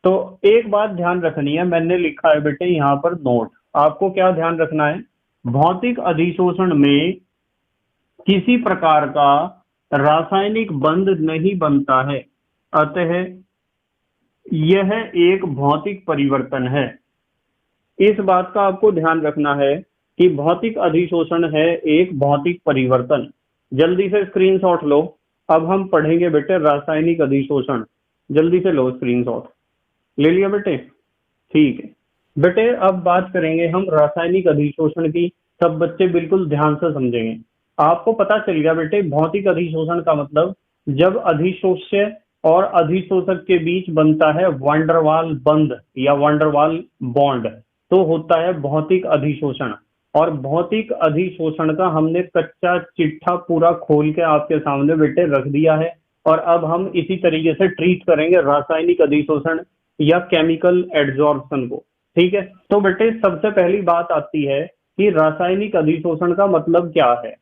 तो एक बात ध्यान रखनी है, मैंने लिखा है बेटे यहाँ पर नोट, आपको क्या ध्यान रखना है, भौतिक अधिशोषण में किसी प्रकार का रासायनिक बंध नहीं बनता है, अतः यह एक भौतिक परिवर्तन है। इस बात का आपको ध्यान रखना है कि भौतिक अधिशोषण है एक भौतिक परिवर्तन। जल्दी से स्क्रीनशॉट लो, अब हम पढ़ेंगे बेटे रासायनिक अधिशोषण। जल्दी से लो स्क्रीनशॉट, ले लिया बेटे, ठीक है बेटे। अब बात करेंगे हम रासायनिक अधिशोषण की, सब बच्चे बिल्कुल ध्यान से समझेंगे। आपको पता चल गया बेटे भौतिक अधिशोषण का मतलब, जब अधिशोष्य और अधिशोषक के बीच बनता है वांडरवाल बंध या वांडरवाल बॉन्ड, तो होता है भौतिक अधिशोषण। और भौतिक अधिशोषण का हमने कच्चा चिट्ठा पूरा खोल के आपके सामने बेटे रख दिया है, और अब हम इसी तरीके से ट्रीट करेंगे रासायनिक अधिशोषण या केमिकल एड्जॉर्प्शन को। ठीक है, तो बेटे सबसे पहली बात आती है कि रासायनिक अधिशोषण का मतलब क्या है।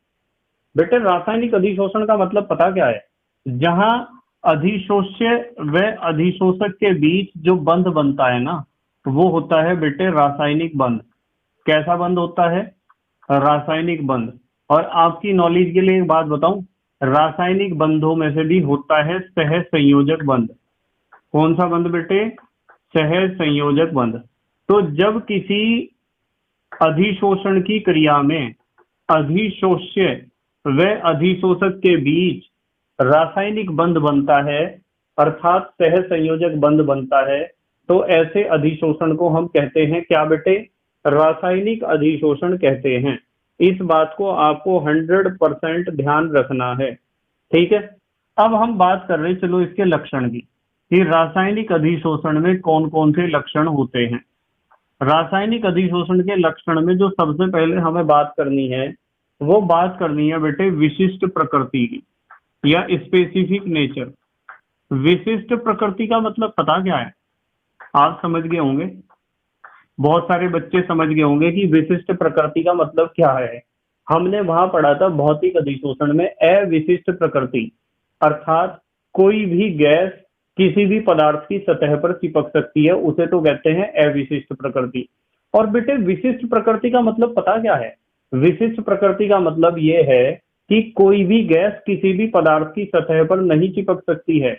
बेटे रासायनिक अधिशोषण का मतलब पता क्या है, जहां अधिशोष्य व अधिशोषक के बीच जो बंध बनता है ना, वो होता है बेटे रासायनिक बंध। कैसा बंध होता है, रासायनिक बंध। और आपकी नॉलेज के लिए एक बात बताऊं, रासायनिक बंधों में से भी होता है सह संयोजक बंध। कौन सा बंध बेटे, सह संयोजक बंध। तो जब किसी अधिशोषण की क्रिया में अधिशोष्य व अधिशोषक के बीच रासायनिक बंध बनता है, अर्थात सह संयोजक बंध बनता है, तो ऐसे अधिशोषण को हम कहते हैं क्या बेटे, रासायनिक अधिशोषण कहते हैं। इस बात को आपको 100% ध्यान रखना है। ठीक है, अब हम बात कर रहे हैं चलो इसके लक्षण की, कि रासायनिक अधिशोषण में कौन कौन से लक्षण होते हैं। रासायनिक अधिशोषण के लक्षण में जो सबसे पहले हमें बात करनी है, वो बात करनी है बेटे विशिष्ट प्रकृति की या स्पेसिफिक नेचर। विशिष्ट प्रकृति का मतलब पता क्या है, आप समझ गए होंगे, बहुत सारे बच्चे समझ गए होंगे कि विशिष्ट प्रकृति का मतलब क्या है। हमने वहां पढ़ा था भौतिक अधिशोषण में अविशिष्ट प्रकृति, अर्थात कोई भी गैस किसी भी पदार्थ की सतह पर चिपक सकती है, उसे तो कहते हैं अविशिष्ट प्रकृति। और बेटे विशिष्ट प्रकृति का मतलब पता क्या है, विशिष्ट प्रकृति का मतलब यह है कि कोई भी गैस किसी भी पदार्थ की सतह पर नहीं चिपक सकती है।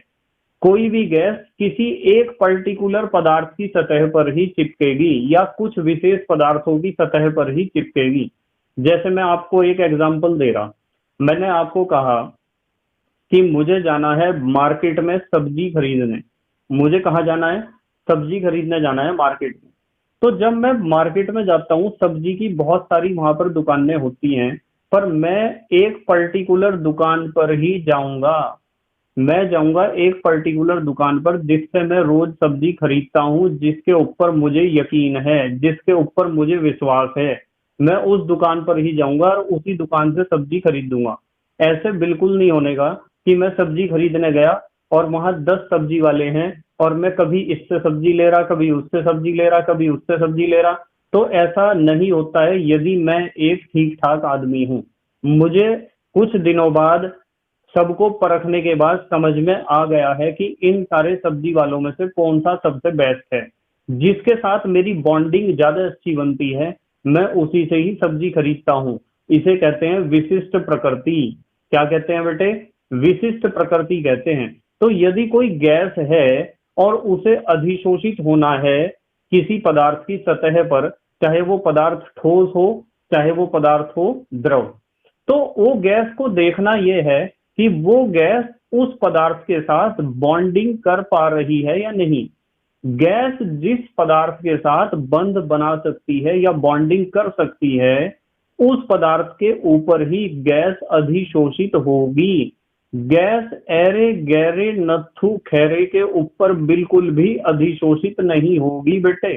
कोई भी गैस किसी एक पर्टिकुलर पदार्थ की सतह पर ही चिपकेगी या कुछ विशेष पदार्थों की सतह पर ही चिपकेगी। जैसे मैं आपको एक एग्जांपल दे रहा, मैंने आपको कहा कि मुझे जाना है मार्केट में सब्जी खरीदने। मुझे कहाँ जाना है? सब्जी खरीदने जाना है मार्केट में। तो जब मैं मार्केट में जाता हूँ, सब्जी की बहुत सारी वहां पर दुकानें होती हैं, पर मैं एक पर्टिकुलर दुकान पर ही जाऊंगा। मैं जाऊंगा एक पर्टिकुलर दुकान पर जिससे मैं रोज सब्जी खरीदता हूँ, जिसके ऊपर मुझे यकीन है, जिसके ऊपर मुझे विश्वास है। मैं उस दुकान पर ही जाऊंगा और उसी दुकान से सब्जी खरीदूंगा। ऐसे बिल्कुल नहीं होने का कि मैं सब्जी खरीदने गया और वहां 10 सब्जी वाले हैं और मैं कभी इससे सब्जी ले रहा, कभी उससे सब्जी ले रहा, कभी उससे सब्जी ले रहा। तो ऐसा नहीं होता है यदि मैं एक ठीक ठाक आदमी हूँ। मुझे कुछ दिनों बाद सबको परखने के बाद समझ में आ गया है कि इन सारे सब्जी वालों में से कौन सा सबसे बेस्ट है, जिसके साथ मेरी बॉन्डिंग ज्यादा अच्छी बनती है, मैं उसी से ही सब्जी खरीदता हूँ। इसे कहते हैं विशिष्ट प्रकृति। क्या कहते हैं बेटे? विशिष्ट प्रकृति कहते हैं। तो यदि कोई गैस है और उसे अधिशोषित होना है किसी पदार्थ की सतह पर, चाहे वो पदार्थ ठोस हो, चाहे वो पदार्थ हो द्रव, तो वो गैस को देखना यह है कि वो गैस उस पदार्थ के साथ बॉन्डिंग कर पा रही है या नहीं। गैस जिस पदार्थ के साथ बंध बना सकती है या बॉन्डिंग कर सकती है, उस पदार्थ के ऊपर ही गैस अधिशोषित होगी। गैस एरे गहरे नत्थु खैरे के ऊपर बिल्कुल भी अधिशोषित नहीं होगी बेटे।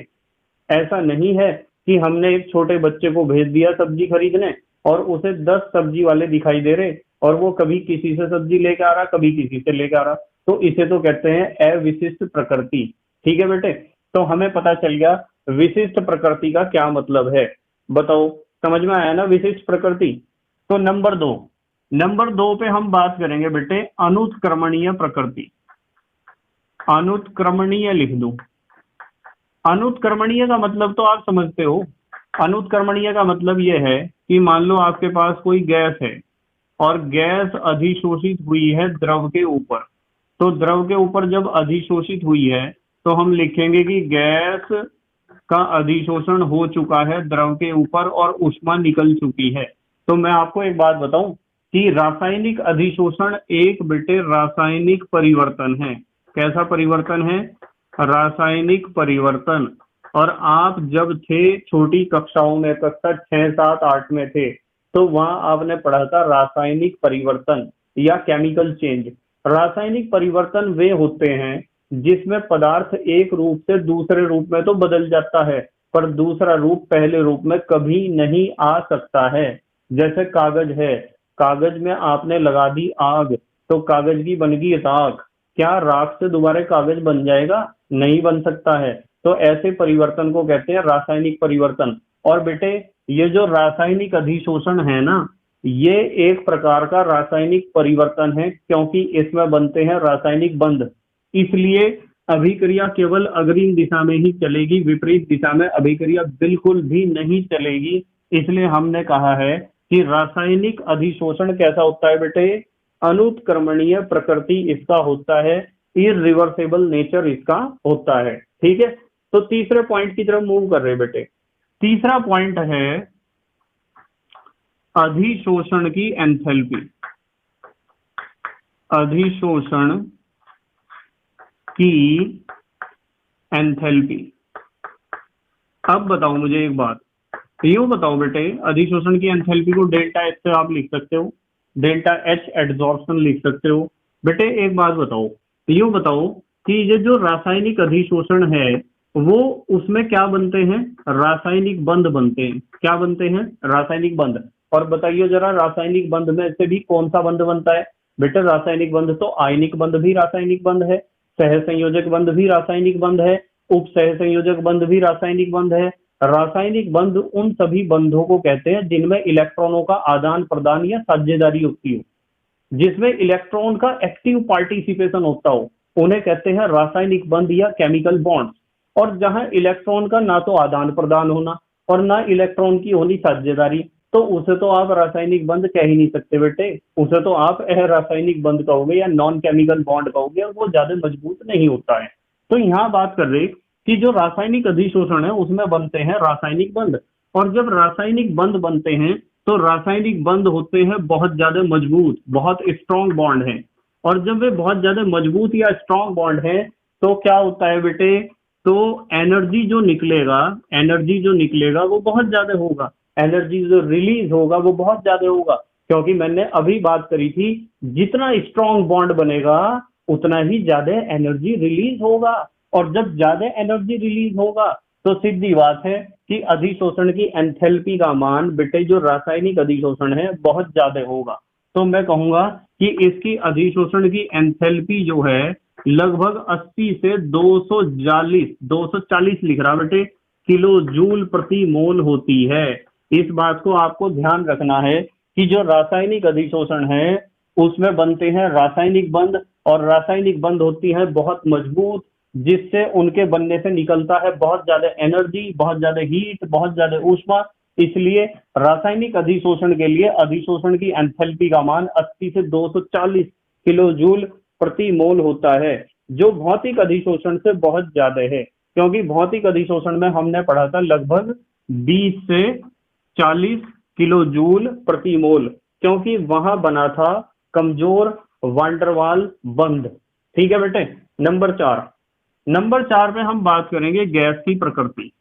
ऐसा नहीं है कि हमने एक छोटे बच्चे को भेज दिया सब्जी खरीदने और उसे 10 सब्जी वाले दिखाई दे रहे और वो कभी किसी से सब्जी लेके आ रहा, कभी किसी से लेके आ रहा। तो इसे तो कहते हैं अविशिष्ट प्रकृति। ठीक है बेटे, तो हमें पता चल गया विशिष्ट प्रकृति का क्या मतलब है। बताओ, समझ में आया ना विशिष्ट प्रकृति? तो नंबर 2 पे हम बात करेंगे बेटे अनुत्क्रमणीय प्रकृति। अनुत्क्रमणीय लिख दूं। अनुत्क्रमणीय का मतलब तो आप समझते हो। अनुत्क्रमणीय का मतलब यह है कि मान लो आपके पास कोई गैस है और गैस अधिशोषित हुई है द्रव के ऊपर। तो द्रव के ऊपर जब अधिशोषित हुई है तो हम लिखेंगे कि गैस का अधिशोषण हो चुका है द्रव के ऊपर और ऊष्मा निकल चुकी है। तो मैं आपको एक बात बताऊं कि रासायनिक अधिशोषण एक बेटे रासायनिक परिवर्तन है। कैसा परिवर्तन है? रासायनिक परिवर्तन। और आप जब थे छोटी कक्षाओं में, कक्षा 6, 7, 8 में थे, तो वहां आपने पढ़ा था रासायनिक परिवर्तन या केमिकल चेंज। रासायनिक परिवर्तन वे होते हैं जिसमें पदार्थ एक रूप से दूसरे रूप में तो बदल जाता है, पर दूसरा रूप पहले रूप में कभी नहीं आ सकता है। जैसे कागज है, कागज में आपने लगा दी आग तो कागज की बन गई राख। क्या राख से दोबारा कागज बन जाएगा? नहीं बन सकता है। तो ऐसे परिवर्तन को कहते हैं रासायनिक परिवर्तन। और बेटे ये जो रासायनिक अधिशोषण है ना, ये एक प्रकार का रासायनिक परिवर्तन है, क्योंकि इसमें बनते हैं रासायनिक बंध। इसलिए अभिक्रिया केवल अग्रिम दिशा में ही चलेगी, विपरीत दिशा में अभिक्रिया बिल्कुल भी नहीं चलेगी। इसलिए हमने कहा है कि रासायनिक अधिशोषण कैसा होता है बेटे? अनुत्क्रमणीय प्रकृति इसका होता है, इरिवर्सिबल नेचर इसका होता है। ठीक है, तो तीसरे पॉइंट की तरफ मूव कर रहे बेटे। तीसरा पॉइंट है अधिशोषण की एंथैल्पी। अधिशोषण की एंथैल्पी। अब बताओ मुझे एक बात, यूं बताओ बेटे, अधिशोषण की एंथैल्पी को डेल्टा एच से आप लिख सकते हो, डेल्टा एच एडजॉर्प्शन लिख सकते हो। बेटे एक बात बताओ, यूं बताओ कि ये जो रासायनिक अधिशोषण है वो उसमें क्या बनते हैं? रासायनिक बंध बनते हैं। क्या बनते हैं? रासायनिक बंध। और बताइए जरा, रासायनिक बंध में से भी कौन सा बंध बनता है? बेटे रासायनिक बंध तो आयनिक बंध भी रासायनिक बंध है, सह संयोजक बंध भी रासायनिक बंध है, उप सह संयोजक बंध भी रासायनिक बंध है। रासायनिक बंध उन सभी बंधों को कहते हैं जिनमें इलेक्ट्रॉनों का आदान प्रदान या साझेदारी होती हो, जिसमें इलेक्ट्रॉन का एक्टिव पार्टिसिपेशन होता हो, उन्हें कहते हैं रासायनिक बंध या केमिकल बॉन्ड्स। और जहां इलेक्ट्रॉन का ना तो आदान प्रदान होना और ना इलेक्ट्रॉन की होनी साझेदारी, तो उसे तो आप रासायनिक बंध कह ही नहीं सकते बेटे, उसे तो आप रासायनिक बंध कहोगे या नॉन केमिकल बॉन्ड कहोगे, और वो ज्यादा मजबूत नहीं होता है। तो यहाँ बात कर रहे कि जो रासायनिक अधिशोषण है उसमें बनते हैं रासायनिक बंध, और जब रासायनिक बंध बनते हैं तो रासायनिक बंध होते हैं बहुत ज्यादा मजबूत, बहुत स्ट्रॉन्ग बॉन्ड है। और जब वे बहुत ज्यादा मजबूत या स्ट्रॉन्ग बॉन्ड है तो क्या होता है बेटे, तो एनर्जी जो निकलेगा, एनर्जी जो निकलेगा वो बहुत ज्यादा होगा, एनर्जी जो रिलीज होगा वो बहुत ज्यादा होगा, क्योंकि मैंने अभी बात करी थी जितना स्ट्रॉन्ग बॉन्ड बनेगा उतना ही ज्यादा एनर्जी रिलीज होगा। और जब ज्यादा एनर्जी रिलीज होगा तो सीधी बात है कि अधिशोषण की एंथैल्पी का मान बेटे जो रासायनिक अधिशोषण है बहुत ज्यादा होगा। तो मैं कहूंगा कि इसकी अधिशोषण की एंथैल्पी जो है लगभग 80 से 240 लिख रहा बेटे किलो जूल प्रति मोल होती है। इस बात को आपको ध्यान रखना है कि जो रासायनिक अधिशोषण है उसमें बनते हैं रासायनिक बंध, और रासायनिक बंध होती है बहुत मजबूत, जिससे उनके बनने से निकलता है बहुत ज्यादा एनर्जी, बहुत ज्यादा हीट, बहुत ज्यादा ऊष्मा। इसलिए रासायनिक अधिशोषण के लिए अधिशोषण की एंथैल्पी का मान 80 से 240 किलो जूल प्रति मोल होता है, जो भौतिक अधिशोषण से बहुत ज्यादा है, क्योंकि भौतिक अधिशोषण में हमने पढ़ा था लगभग 20 से 40 किलो जूल प्रति मोल, क्योंकि वहां बना था कमजोर वांडरवाल बंध। ठीक है बेटे। नंबर 4 में हम बात करेंगे गैस की प्रकृति।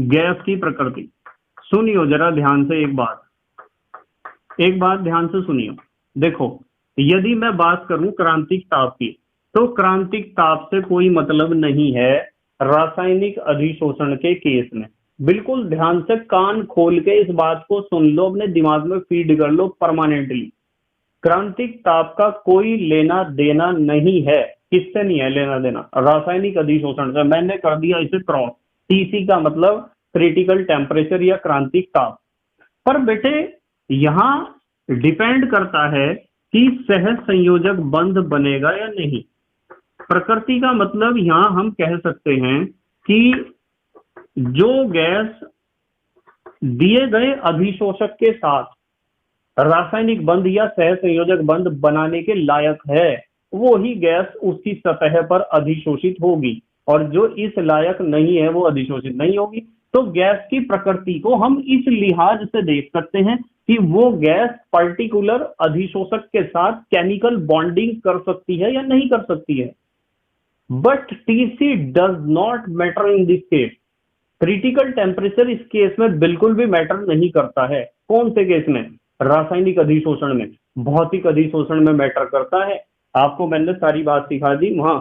गैस की प्रकृति सुनियो जरा ध्यान से, एक बात ध्यान से सुनियो। देखो, यदि मैं बात करूं क्रांतिक ताप की, तो क्रांतिक ताप से कोई मतलब नहीं है रासायनिक अधिशोषण के केस में। बिल्कुल ध्यान से कान खोल के इस बात को सुन लो, अपने दिमाग में फीड कर लो परमानेंटली। क्रांतिक ताप का कोई लेना देना नहीं है। किससे नहीं है लेना देना? रासायनिक अधिशोषण से। मैंने कर दिया इसे क्रॉस, टीसी का मतलब क्रिटिकल टेम्परेचर या क्रांतिक ताप। पर बेटे यहां डिपेंड करता है कि सहज संयोजक बंध बनेगा या नहीं। प्रकृति का मतलब यहां हम कह सकते हैं कि जो गैस दिए गए अधिशोषक के साथ रासायनिक बंध या सह संयोजक बंध बनाने के लायक है, वो ही गैस उसकी सतह पर अधिशोषित होगी, और जो इस लायक नहीं है वो अधिशोषित नहीं होगी। तो गैस की प्रकृति को हम इस लिहाज से देख सकते हैं कि वो गैस पर्टिकुलर अधिशोषक के साथ केमिकल बॉन्डिंग कर सकती है या नहीं कर सकती है। But TC does not matter in this case. Critical temperature इस केस में बिल्कुल भी मैटर नहीं करता है। कौन से केस में? रासायनिक अधिशोषण में। भौतिक अधिशोषण में मैटर करता है। आपको मैंने सारी बात सिखा दी वहां।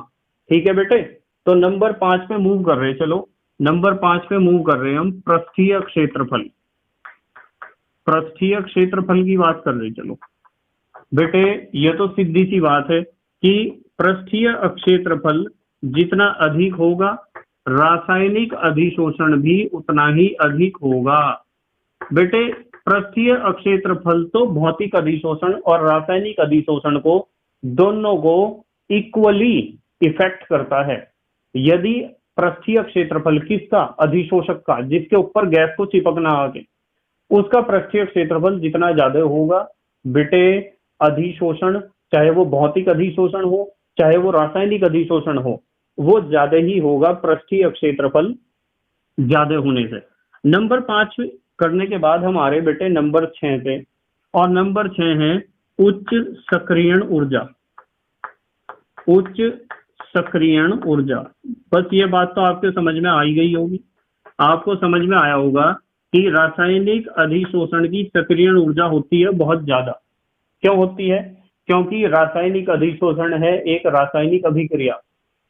ठीक है बेटे। तो नंबर 5 पे मूव कर रहे हैं। चलो नंबर 5 पे मूव कर रहे हैं हम। पृष्ठीय क्षेत्रफल। पृष्ठीय क्षेत्रफल की बात कर रहे हैं। चलो बेटे ये तो सीधी सी बात है कि पृष्ठीय क्षेत्रफल जितना अधिक होगा रासायनिक अधिशोषण भी उतना ही अधिक होगा। बेटे पृष्ठीय क्षेत्रफल तो भौतिक अधिशोषण और रासायनिक अधिशोषण को दोनों को इक्वली इफेक्ट करता है। यदि पृष्ठीय क्षेत्रफल किसका? अधिशोषक का, जिसके ऊपर गैस को चिपकना आगे, उसका पृष्ठीय क्षेत्रफल जितना ज्यादा होगा बेटे अधिशोषण, चाहे वो भौतिक अधिशोषण हो चाहे वो रासायनिक अधिशोषण हो, वो ज्यादा ही होगा पृष्ठीय क्षेत्रफल ज्यादा होने से। नंबर 5 करने के बाद हम आ रहे बेटे नंबर 6 पे, और नंबर 6 है उच्च सक्रियण ऊर्जा। उच्च सक्रियण ऊर्जा। बस ये बात तो आपके समझ में आई गई होगी। आपको समझ में आया होगा कि रासायनिक अधिशोषण की सक्रियण ऊर्जा होती है बहुत ज्यादा। क्यों होती है? क्योंकि रासायनिक अधिशोषण है एक रासायनिक अभिक्रिया,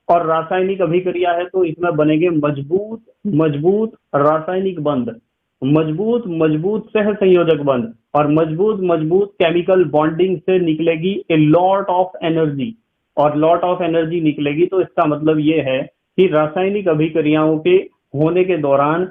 और रासायनिक अभिक्रिया है तो इसमें बनेंगे मजबूत मजबूत रासायनिक बंध, मजबूत मजबूत सह संयोजक बंध, और मजबूत मजबूत केमिकल बॉन्डिंग से निकलेगी ए लॉट ऑफ एनर्जी, और लॉट ऑफ एनर्जी निकलेगी। तो इसका मतलब ये है कि रासायनिक अभिक्रियाओं के होने के दौरान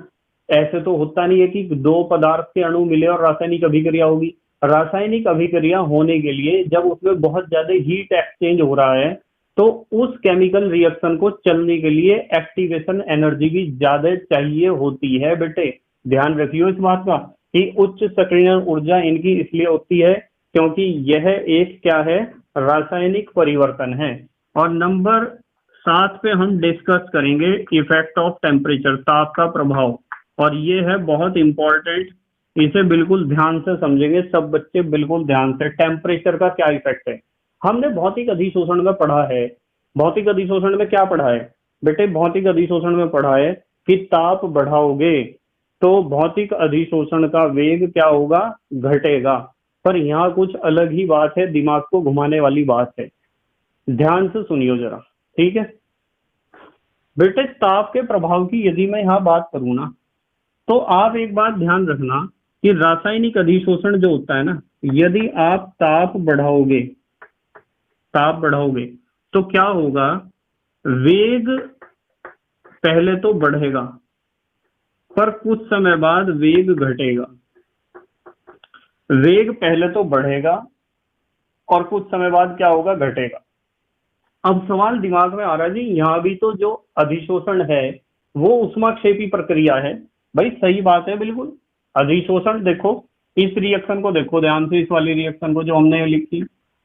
ऐसे तो होता नहीं है कि दो पदार्थ के अणु मिले और रासायनिक अभिक्रिया होगी। रासायनिक अभिक्रिया होने के लिए जब उसमें बहुत ज्यादा हीट एक्सचेंज हो रहा है तो उस केमिकल रिएक्शन को चलने के लिए एक्टिवेशन एनर्जी भी ज्यादा चाहिए होती है बेटे। ध्यान रखियो इस बात का कि उच्च सक्रियण ऊर्जा इनकी इसलिए होती है क्योंकि यह एक क्या है, रासायनिक परिवर्तन है। और नंबर 7 पे हम डिस्कस करेंगे इफेक्ट ऑफ टेम्परेचर, ताप का प्रभाव, और ये है बहुत इंपॉर्टेंट, इसे बिल्कुल ध्यान से समझेंगे सब बच्चे, बिल्कुल ध्यान से। टेम्परेचर का क्या इफेक्ट है, हमने भौतिक अधिशोषण में पढ़ा है। भौतिक अधिशोषण में क्या पढ़ा है बेटे, भौतिक अधिशोषण में पढ़ा है कि ताप बढ़ाओगे तो भौतिक अधिशोषण का वेग क्या होगा, घटेगा। पर यहाँ कुछ अलग ही बात है, दिमाग को घुमाने वाली बात है, ध्यान से सुनियो जरा, ठीक है बेटे। ताप के प्रभाव की यदि मैं यहाँ बात करूँ ना, तो आप एक बात ध्यान रखना कि रासायनिक अधिशोषण जो होता है ना, यदि आप ताप बढ़ाओगे तो क्या होगा, वेग पहले तो बढ़ेगा पर कुछ समय बाद वेग घटेगा। वेग पहले तो बढ़ेगा और कुछ समय बाद क्या होगा, घटेगा। अब सवाल दिमाग में आ रहा है जी, यहाँ भी तो जो अधिशोषण है वो ऊष्माक्षेपी प्रक्रिया है। भाई सही बात है, बिल्कुल। अधिशोषण देखो, इस रिएक्शन को देखो ध्यान से, इस वाली रिएक्शन को जो हमने लिखी,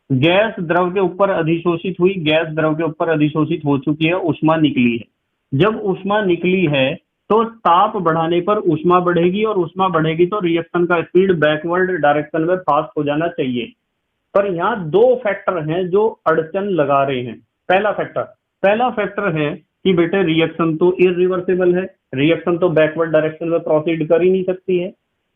गैस द्रव के ऊपर अधिशोषित हुई, गैस द्रव के ऊपर अधिशोषित हो चुकी है, ऊष्मा निकली है। जब ऊष्मा निकली है तो ताप बढ़ाने पर ऊष्मा बढ़ेगी, और ऊष्मा बढ़ेगी तो रिएक्शन का स्पीड बैकवर्ड डायरेक्शन में फास्ट हो जाना चाहिए। पर यहाँ दो फैक्टर हैं जो अड़चन लगा रहे हैं। पहला फैक्टर है कि बेटे रिएक्शन तो इरिवर्सिबल है, रिएक्शन तो बैकवर्ड डायरेक्शन में प्रोसीड कर ही नहीं सकती है।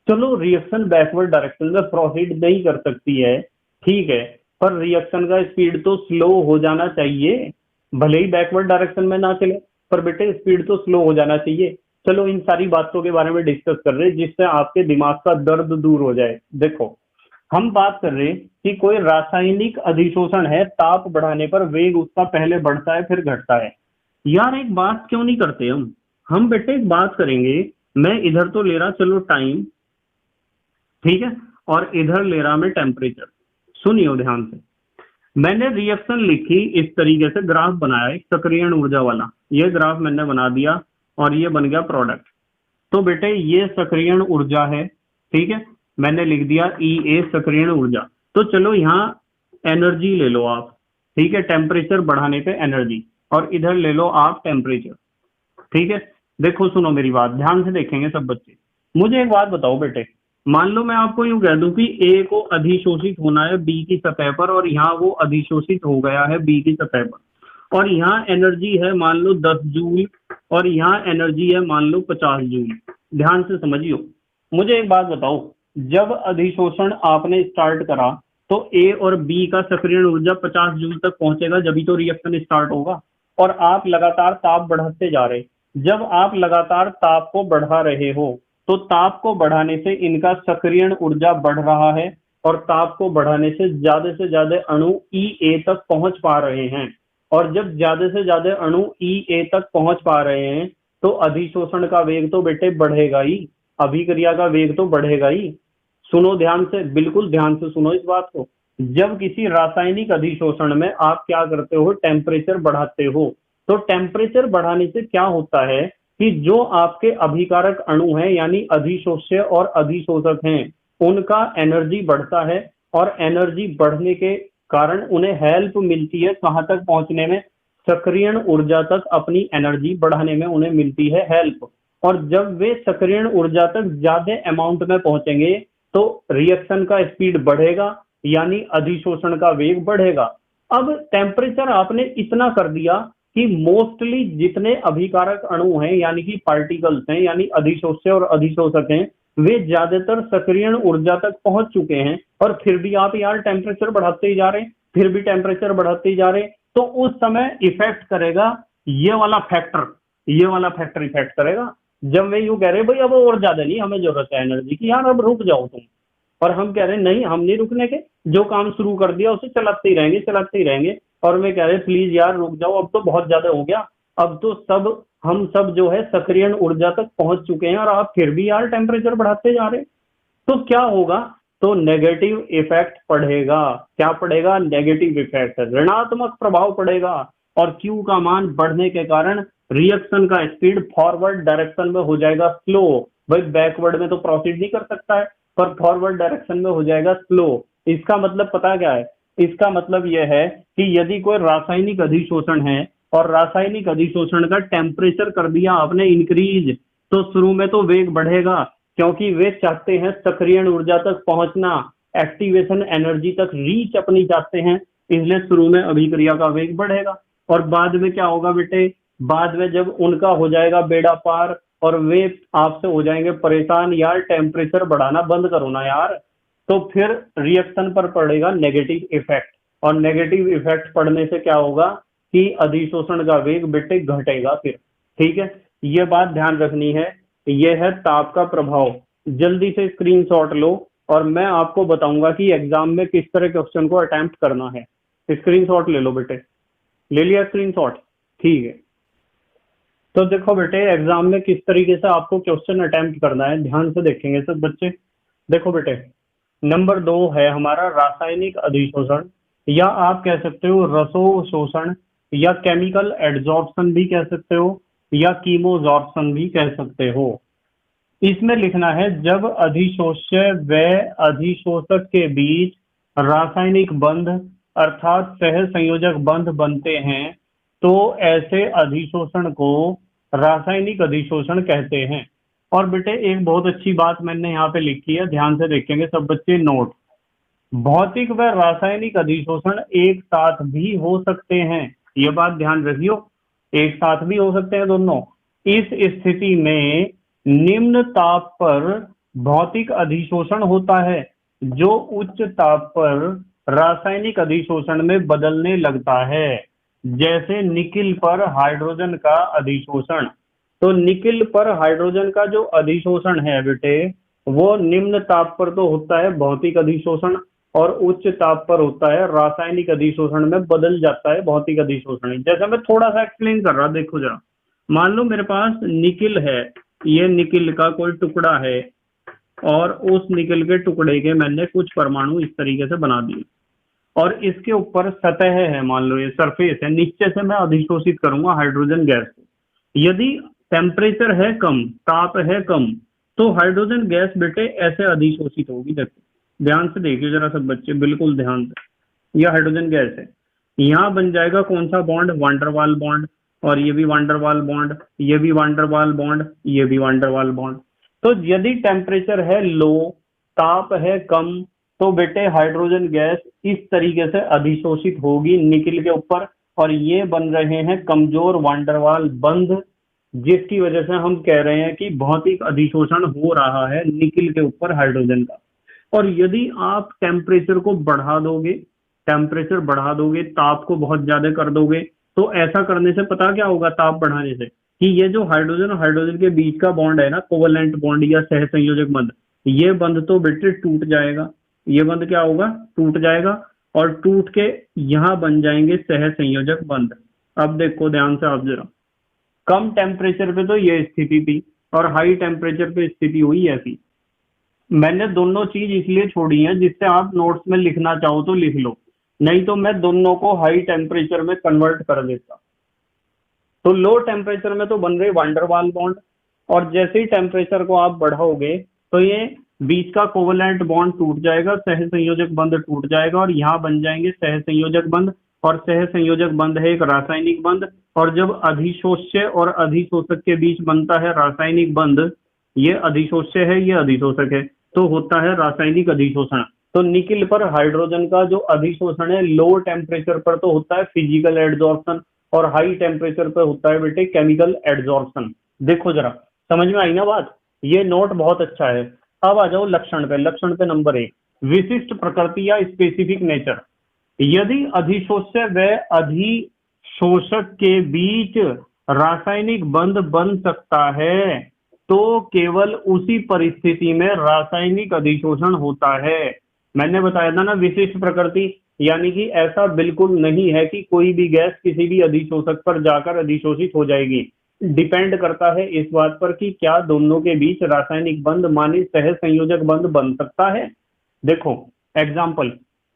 चलो रिएक्शन बैकवर्ड डायरेक्शन में प्रोसीड नहीं कर सकती है, ठीक है, पर रिएक्शन का स्पीड तो स्लो हो जाना चाहिए, भले ही बैकवर्ड डायरेक्शन में ना चले, पर बेटे स्पीड तो स्लो हो जाना चाहिए। चलो इन सारी बातों के बारे में डिस्कस कर रहे हैं जिससे आपके दिमाग का दर्द दूर हो जाए। देखो हम बात कर रहे हैं कि कोई रासायनिक अधिशोषण है, ताप बढ़ाने पर वेग उसका पहले बढ़ता है फिर घटता है। यार एक बात क्यों नहीं करते हम बेटे एक बात करेंगे, मैं इधर तो ले रहा चलो टाइम, ठीक है, और इधर ले रहा मैं टेम्परेचर। सुनियो ध्यान से, मैंने रिएक्शन लिखी इस तरीके से, ग्राफ बनाया एक सक्रियण ऊर्जा वाला, ये ग्राफ मैंने बना दिया और ये बन गया प्रोडक्ट। तो बेटे ये सक्रियण ऊर्जा है, ठीक है, मैंने लिख दिया E A सक्रियण ऊर्जा। तो चलो यहाँ एनर्जी ले लो आप, ठीक है, टेम्परेचर बढ़ाने पे एनर्जी, और इधर ले लो आप टेम्परेचर, ठीक है। देखो सुनो मेरी बात, ध्यान से देखेंगे सब बच्चे। मुझे एक बात बताओ बेटे, मान लो मैं आपको यूं कह दूं कि A को अधिशोषित होना है B की सतह पर, और यहाँ वो अधिशोषित हो गया है B की सतह पर, और यहाँ एनर्जी है मान लो 10 जूल, और यहाँ एनर्जी है मान लो 50 जूल। ध्यान से समझियो, मुझे एक बात बताओ, जब अधिशोषण आपने स्टार्ट करा तो A और B का सक्रियण ऊर्जा 50 जूल तक पहुंचेगा, जब तो रिएक्शन स्टार्ट होगा। और आप लगातार ताप बढ़ाते जा रहे, जब आप लगातार ताप को बढ़ा रहे हो तो ताप को बढ़ाने से इनका सक्रियण ऊर्जा बढ़ रहा है, और ताप को बढ़ाने से ज्यादा अणु EA तक पहुंच पा रहे हैं। और जब ज्यादा से ज्यादा अणु EA तक पहुंच पा रहे हैं तो अधिशोषण का वेग तो बेटे बढ़ेगा ही, अभिक्रिया का वेग तो बढ़ेगा ही। सुनो ध्यान से, बिल्कुल ध्यान से सुनो इस बात को। जब किसी रासायनिक अधिशोषण में आप क्या करते हो, टेम्परेचर बढ़ाते हो, तो टेम्परेचर बढ़ाने से क्या होता है कि जो आपके अभिकारक अणु हैं यानी अधिशोष्य और अधिशोषक हैं, उनका एनर्जी बढ़ता है, और एनर्जी बढ़ने के कारण उन्हें हेल्प मिलती है कहां तक पहुंचने में, सक्रियण ऊर्जा तक अपनी एनर्जी बढ़ाने में उन्हें मिलती है हेल्प। और जब वे सक्रियण ऊर्जा तक ज्यादा अमाउंट में पहुंचेंगे तो रिएक्शन का स्पीड बढ़ेगा, यानी अधिशोषण का वेग बढ़ेगा। अब टेम्परेचर आपने इतना कर दिया कि मोस्टली जितने अभिकारक अणु हैं यानी कि पार्टिकल्स हैं, यानी अधिशोष्य और अधिशोषक हैं, वे ज्यादातर सक्रियण ऊर्जा तक पहुंच चुके हैं, और फिर भी आप यार टेम्परेचर बढ़ाते ही जा रहे हैं, फिर भी टेम्परेचर बढ़ाते ही जा रहे हैं। तो उस समय इफेक्ट करेगा ये वाला फैक्टर इफेक्ट करेगा। जब वे यूं कह रहे भाई अब और ज्यादा नहीं हमें जरूरत है एनर्जी की, यार अब रुक जाओ तुम, और हम कह रहे नहीं हम नहीं रुकने के, जो काम शुरू कर दिया उसे चलाते ही रहेंगे। और मैं कह रहे प्लीज यार रुक जाओ, अब तो बहुत ज्यादा हो गया, अब तो हम सब जो है सक्रियण ऊर्जा तक पहुंच चुके हैं, और आप फिर भी यार टेम्परेचर बढ़ाते जा रहे। तो क्या होगा, तो नेगेटिव इफेक्ट पड़ेगा। क्या पड़ेगा, नेगेटिव इफेक्ट, ऋणात्मक प्रभाव पड़ेगा। और Q का मान बढ़ने के कारण रिएक्शन का स्पीड फॉरवर्ड डायरेक्शन में हो जाएगा स्लो, भाई बैकवर्ड में तो प्रोसीड नहीं कर सकता है, पर फॉरवर्ड डायरेक्शन में हो जाएगा स्लो। इसका मतलब पता क्या है, इसका मतलब यह है कि यदि कोई रासायनिक अधिशोषण है और रासायनिक अधिशोषण का टेम्परेचर कर दिया आपने इंक्रीज, तो शुरू में तो वेग बढ़ेगा, क्योंकि वे चाहते हैं सक्रियण ऊर्जा तक पहुंचना, एक्टिवेशन एनर्जी तक रीच अपनी चाहते हैं, इसलिए शुरू में अभिक्रिया का वेग बढ़ेगा। और बाद में क्या होगा बेटे, बाद में जब उनका हो जाएगा बेड़ा पार और वे आपसे हो जाएंगे परेशान, यार टेम्परेचर बढ़ाना बंद करो ना यार, तो फिर रिएक्शन पर पड़ेगा नेगेटिव इफेक्ट, और नेगेटिव इफेक्ट पड़ने से क्या होगा कि अधिशोषण का वेग बेटे घटेगा फिर। ठीक है, ये बात ध्यान रखनी है। ये है ताप का प्रभाव। जल्दी से स्क्रीनशॉट लो और मैं आपको बताऊंगा कि एग्जाम में किस तरह क्वेश्चन को अटेम्प्ट करना है। स्क्रीनशॉट ले लो बेटे, ले लिया स्क्रीनशॉट? ठीक है, तो देखो बेटे एग्जाम में किस तरीके से आपको क्वेश्चन अटेम्प्ट करना है, ध्यान से देखेंगे सब बच्चे। देखो बेटे, नंबर 2 है हमारा रासायनिक अधिशोषण, या आप कह सकते हो रसोशोषण, या केमिकल एड्जॉर्प्शन भी कह सकते हो, या कीमोजॉर्प्शन भी कह सकते हो। इसमें लिखना है जब अधिशोष्य व अधिशोषक के बीच रासायनिक बंध अर्थात सह संयोजक बंध बनते हैं, तो ऐसे अधिशोषण को रासायनिक अधिशोषण कहते हैं। और बेटे एक बहुत अच्छी बात मैंने यहाँ पे लिखी है, ध्यान से देखेंगे सब बच्चे नोट। भौतिक व रासायनिक अधिशोषण एक साथ भी हो सकते हैं, ये बात ध्यान रखियो, एक साथ भी हो सकते हैं दोनों। इस स्थिति में निम्न ताप पर भौतिक अधिशोषण होता है, जो उच्च ताप पर रासायनिक अधिशोषण में बदलने लगता है, जैसे निकिल पर हाइड्रोजन का अधिशोषण। तो निकिल पर हाइड्रोजन का जो अधिशोषण है बेटे, वो निम्न ताप पर तो होता है भौतिक अधिशोषण, और उच्च ताप पर होता है रासायनिक अधिशोषण में बदल जाता है भौतिक अधिशोषण। जैसे मैं थोड़ा सा एक्सप्लेन कर रहा, देखो जरा। मान लो मेरे पास निकिल है, ये निकिल का कोई टुकड़ा है, और उस निकिल के टुकड़े के मैंने कुछ परमाणु इस तरीके से बना दिए, और इसके ऊपर सतह है, मान लो ये सरफेस है, नीचे से मैं अधिशोषित करूंगा हाइड्रोजन गैस को। यदि टेम्परेचर है कम, ताप है कम, तो हाइड्रोजन गैस बेटे ऐसे अधिशोषित होगी। देखो ध्यान से देखिए जरा सब बच्चे, बिल्कुल ध्यान से। यह हाइड्रोजन गैस है, यहाँ बन जाएगा कौन सा बॉन्ड, वांडरवाल बॉन्ड, और ये भी वांडरवाल बॉन्ड, ये भी वांडरवाल बॉन्ड, ये भी वांडरवाल बॉन्ड। तो यदि टेम्परेचर है लो, ताप है कम, तो बेटे हाइड्रोजन गैस इस तरीके से अधिशोषित होगी निकिल के ऊपर, और ये बन रहे हैं कमजोर वांडरवाल बंध, जिसकी वजह से हम कह रहे हैं कि भौतिक अधिशोषण हो रहा है निकिल के ऊपर हाइड्रोजन का। और यदि आप टेम्परेचर को बढ़ा दोगे, टेम्परेचर बढ़ा दोगे, ताप को बहुत ज्यादा कर दोगे, तो ऐसा करने से पता क्या होगा, ताप बढ़ाने से, कि ये जो हाइड्रोजन और हाइड्रोजन के बीच का बॉन्ड है ना, कोवलेंट बॉन्ड या सह संयोजक बंध, ये बंध तो बेटे टूट जाएगा। ये बंध क्या होगा, टूट जाएगा, और टूट के यहां बन जाएंगे सह संयोजक बंध। अब देखो ध्यान से आप जरा, कम टेम्परेचर पे तो ये स्थिति थी, और हाई टेम्परेचर पे स्थिति हुई ऐसी। मैंने दोनों चीज इसलिए छोड़ी है जिससे आप नोट्स में लिखना चाहो तो लिख लो, नहीं तो मैं दोनों को हाई टेम्परेचर में कन्वर्ट कर देता। तो लो टेम्परेचर में तो बन रहे वांडरवाल बॉन्ड, और जैसे ही टेम्परेचर को आप बढ़ाओगे तो ये बीच का कोवलेंट बॉन्ड टूट जाएगा, सह संयोजक बंध टूट जाएगा, और यहाँ बन जाएंगे सह संयोजक बंध। और सह संयोजक बंध है एक रासायनिक बंध, और जब अधिशोष्य और अधिशोषक के बीच बनता है रासायनिक बंध, ये अधिशोष्य है ये अधिशोषक है, तो होता है रासायनिक अधिशोषण। तो निकिल पर हाइड्रोजन का जो अधिशोषण है लो टेम्परेचर पर तो होता है फिजिकल एड्जॉर्प्शन, और हाई टेम्परेचर पर होता है बेटे केमिकल एड्जॉर्प्शन। देखो जरा, समझ में आई ना बात? ये नोट बहुत अच्छा है। अब आ जाओ लक्षण पे। लक्षण पे नंबर 1, विशिष्ट प्रकृति या स्पेसिफिक नेचर। यदि अधिशोष्य व अधिशोषक के बीच रासायनिक बंध बन सकता है, तो केवल उसी परिस्थिति में रासायनिक अधिशोषण होता है। मैंने बताया था ना विशिष्ट प्रकृति, यानी कि ऐसा बिल्कुल नहीं है कि कोई भी गैस किसी भी अधिशोषक पर जाकर अधिशोषित हो जाएगी। डिपेंड करता है इस बात पर कि क्या दोनों के बीच रासायनिक बंध माने सह संयोजक बंध बन सकता है। देखो एग्जाम्पल,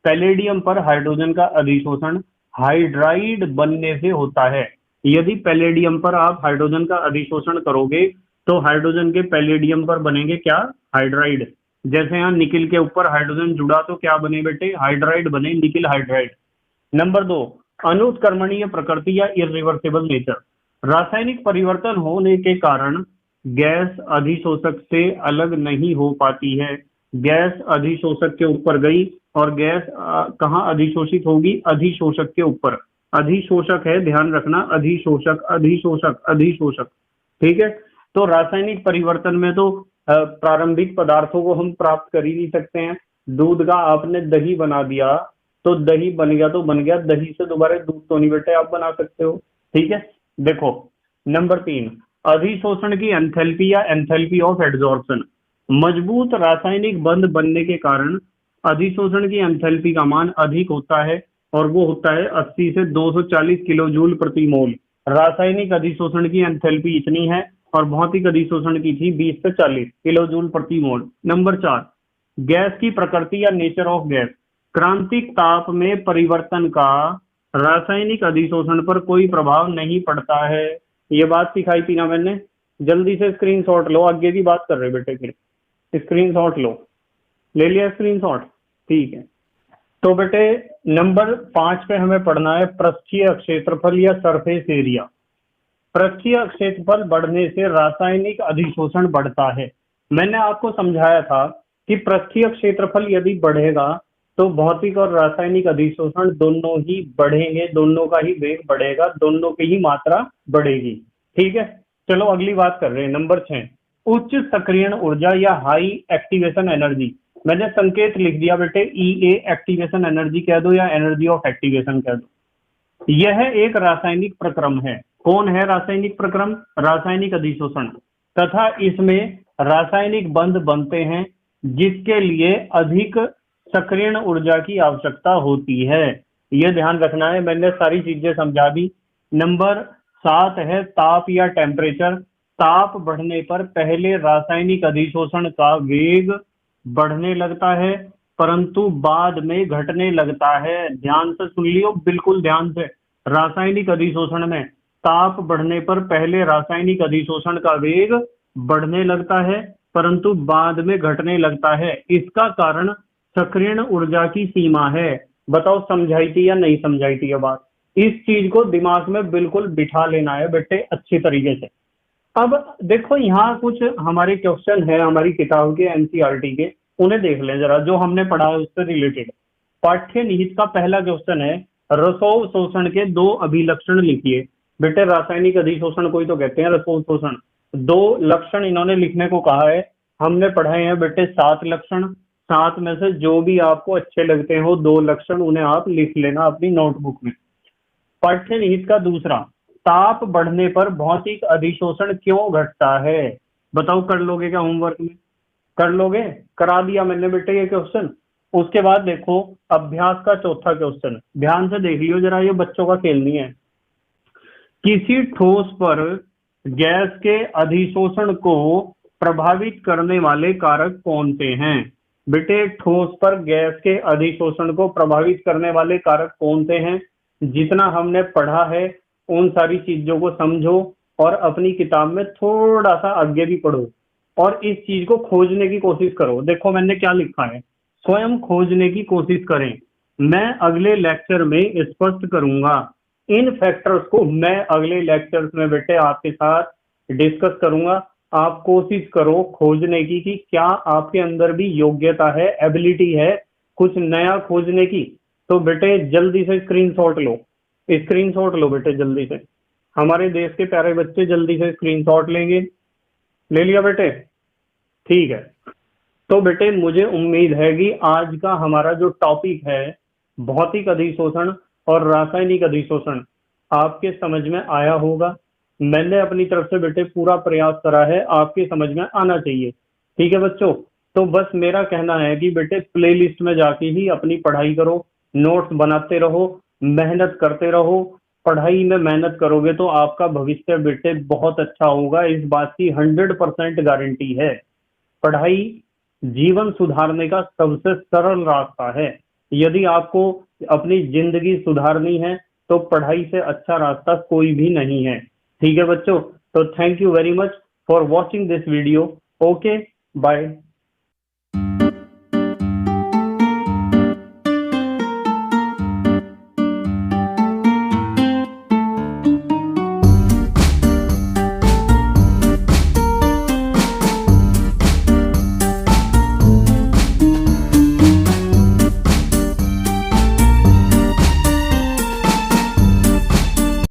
पैलेडियम पर हाइड्रोजन का अधिशोषण हाइड्राइड बनने से होता है। यदि पैलेडियम पर आप हाइड्रोजन का अधिशोषण करोगे तो हाइड्रोजन के पैलेडियम पर बनेंगे क्या, हाइड्राइड। जैसे यहाँ निकिल के ऊपर हाइड्रोजन जुड़ा तो क्या बने बेटे, हाइड्राइड बने, निकिल हाइड्राइड। नंबर 2, अनुत्क्रमणीय प्रकृति या इरिवर्सिबल नेचर। रासायनिक परिवर्तन होने के कारण गैस अधिशोषक से अलग नहीं हो पाती है। गैस अधिशोषक के ऊपर गई और गैस कहाँ अधिशोषित होगी, अधिशोषक के ऊपर। अधिशोषक है, ध्यान रखना, अधिशोषक अधिशोषक अधिशोषक, ठीक है। तो रासायनिक परिवर्तन में तो प्रारंभिक पदार्थों को हम प्राप्त कर ही नहीं सकते हैं। दूध का आपने दही बना दिया तो दही बन गया तो बन गया, दही से दोबारा दूध तो नहीं बेटे आप बना सकते हो, ठीक है। देखो नंबर 3, अधिशोषण की एंथैल्पी या एंथैल्पी ऑफ एडजॉर्प्शन। मजबूत रासायनिक बंध बनने के कारण अधिशोषण की एंथैल्पी का मान अधिक होता है और वो होता है 80 से 240 किलो जूल प्रति मोल। रासायनिक अधिशोषण की एंथैल्पी इतनी है और भौतिक अधिशोषण की थी 20 से 40 किलो जूल प्रति मोल। नंबर 4, गैस की प्रकृति या नेचर ऑफ गैस। क्रांतिक ताप में परिवर्तन का रासायनिक अधिशोषण पर कोई प्रभाव नहीं पड़ता है। ये बात सिखाई थी ना मैंने, जल्दी से स्क्रीनशॉट लो, आगे की बात कर रहे बेटे, फिर स्क्रीनशॉट लो, ले लिया स्क्रीनशॉट, ठीक है। तो बेटे नंबर 5 पे हमें पढ़ना है पृष्ठीय क्षेत्रफल या सरफेस एरिया। पृष्ठीय क्षेत्रफल बढ़ने से रासायनिक अधिशोषण बढ़ता है। मैंने आपको समझाया था कि पृष्ठीय क्षेत्रफल यदि बढ़ेगा तो भौतिक और रासायनिक अधिशोषण दोनों ही बढ़ेंगे, दोनों का ही वेग बढ़ेगा, दोनों की ही मात्रा बढ़ेगी, ठीक है। चलो अगली बात कर रहे हैं, नंबर 6, उच्च सक्रियण ऊर्जा या हाई एक्टिवेशन एनर्जी। मैंने संकेत लिख दिया बेटे, EA एक्टिवेशन एनर्जी कह दो या एनर्जी ऑफ एक्टिवेशन कह दो। यह एक रासायनिक प्रक्रम है। कौन है रासायनिक प्रक्रम, रासायनिक अधिशोषण, तथा इसमें रासायनिक बंध बनते हैं जिसके लिए अधिक सक्रियण ऊर्जा की आवश्यकता होती है। यह ध्यान रखना है, मैंने सारी चीजें समझा दी। नंबर 7 है ताप या टेम्परेचर। ताप बढ़ने पर पहले रासायनिक अधिशोषण का वेग बढ़ने लगता है परंतु बाद में घटने लगता है। ध्यान से सुन लियो, बिल्कुल ध्यान से। रासायनिक अधिशोषण में ताप बढ़ने पर पहले रासायनिक अधिशोषण का वेग बढ़ने लगता है परंतु बाद में घटने लगता है। इसका कारण सक्रियण ऊर्जा की सीमा है। बताओ समझाई थी या नहीं समझाई थी ये बात? इस चीज को दिमाग में बिल्कुल बिठा लेना है बेटे अच्छी तरीके से। अब देखो यहाँ कुछ हमारे क्वेश्चन है हमारी किताब के एनसीईआरटी के, उन्हें देख लें जरा, जो हमने पढ़ा है उससे रिलेटेड। पाठ्य निहित का पहला क्वेश्चन है, रसोव शोषण के 2 अभिलक्षण लिखिए। बेटे रासायनिक अधिशोषण को ही तो कहते हैं रसोव शोषण। 2 लक्षण इन्होंने लिखने को कहा है। हमने पढ़ाए हैं बेटे 7 लक्षण। 7 में से जो भी आपको अच्छे लगते हो 2 लक्षण, उन्हें आप लिख लेना अपनी नोटबुक में। पाठ्य निहित का दूसरा, ताप बढ़ने पर भौतिक अधिशोषण क्यों घटता है? बताओ कर लोगे क्या होमवर्क में? कर लोगे? करा दिया मैंने बेटे ये क्वेश्चन। उसके बाद देखो अभ्यास का चौथा क्वेश्चन, ध्यान से देख लियो जरा, ये बच्चों का खेल नहीं है। किसी ठोस पर गैस के अधिशोषण को प्रभावित करने वाले कारक कौन से हैं? बेटे ठोस पर गैस के अधिशोषण को प्रभावित करने वाले कारक कौन से हैं? जितना हमने पढ़ा है उन सारी चीजों को समझो और अपनी किताब में थोड़ा सा आगे भी पढ़ो और इस चीज को खोजने की कोशिश करो। देखो मैंने क्या लिखा है, स्वयं खोजने की कोशिश करें। मैं अगले लेक्चर में स्पष्ट करूंगा इन फैक्टर्स को, मैं अगले लेक्चर्स में बेटे आपके साथ डिस्कस करूंगा। आप कोशिश करो खोजने की कि क्या आपके अंदर भी योग्यता है, एबिलिटी है कुछ नया खोजने की। तो बेटे जल्दी से स्क्रीनशॉट लो, स्क्रीनशॉट लो बेटे जल्दी से। हमारे देश के प्यारे बच्चे जल्दी से स्क्रीनशॉट लेंगे। ले लिया बेटे? ठीक है। तो बेटे मुझे उम्मीद है कि आज का हमारा जो टॉपिक है भौतिक अधिशोषण और रासायनिक अधिशोषण आपके समझ में आया होगा। मैंने अपनी तरफ से बेटे पूरा प्रयास करा है, आपके समझ में आना चाहिए। ठीक है बच्चों, तो बस मेरा कहना है कि बेटे प्लेलिस्ट में जाके ही अपनी पढ़ाई करो, नोट्स बनाते रहो, मेहनत करते रहो। पढ़ाई में मेहनत करोगे तो आपका भविष्य बेटे बहुत अच्छा होगा, इस बात की 100% गारंटी है। पढ़ाई जीवन सुधारने का सबसे सरल रास्ता है। यदि आपको अपनी जिंदगी सुधारनी है तो पढ़ाई से अच्छा रास्ता कोई भी नहीं है। ठीक है बच्चों, तो thank you very much. for watching this video. Okay, bye.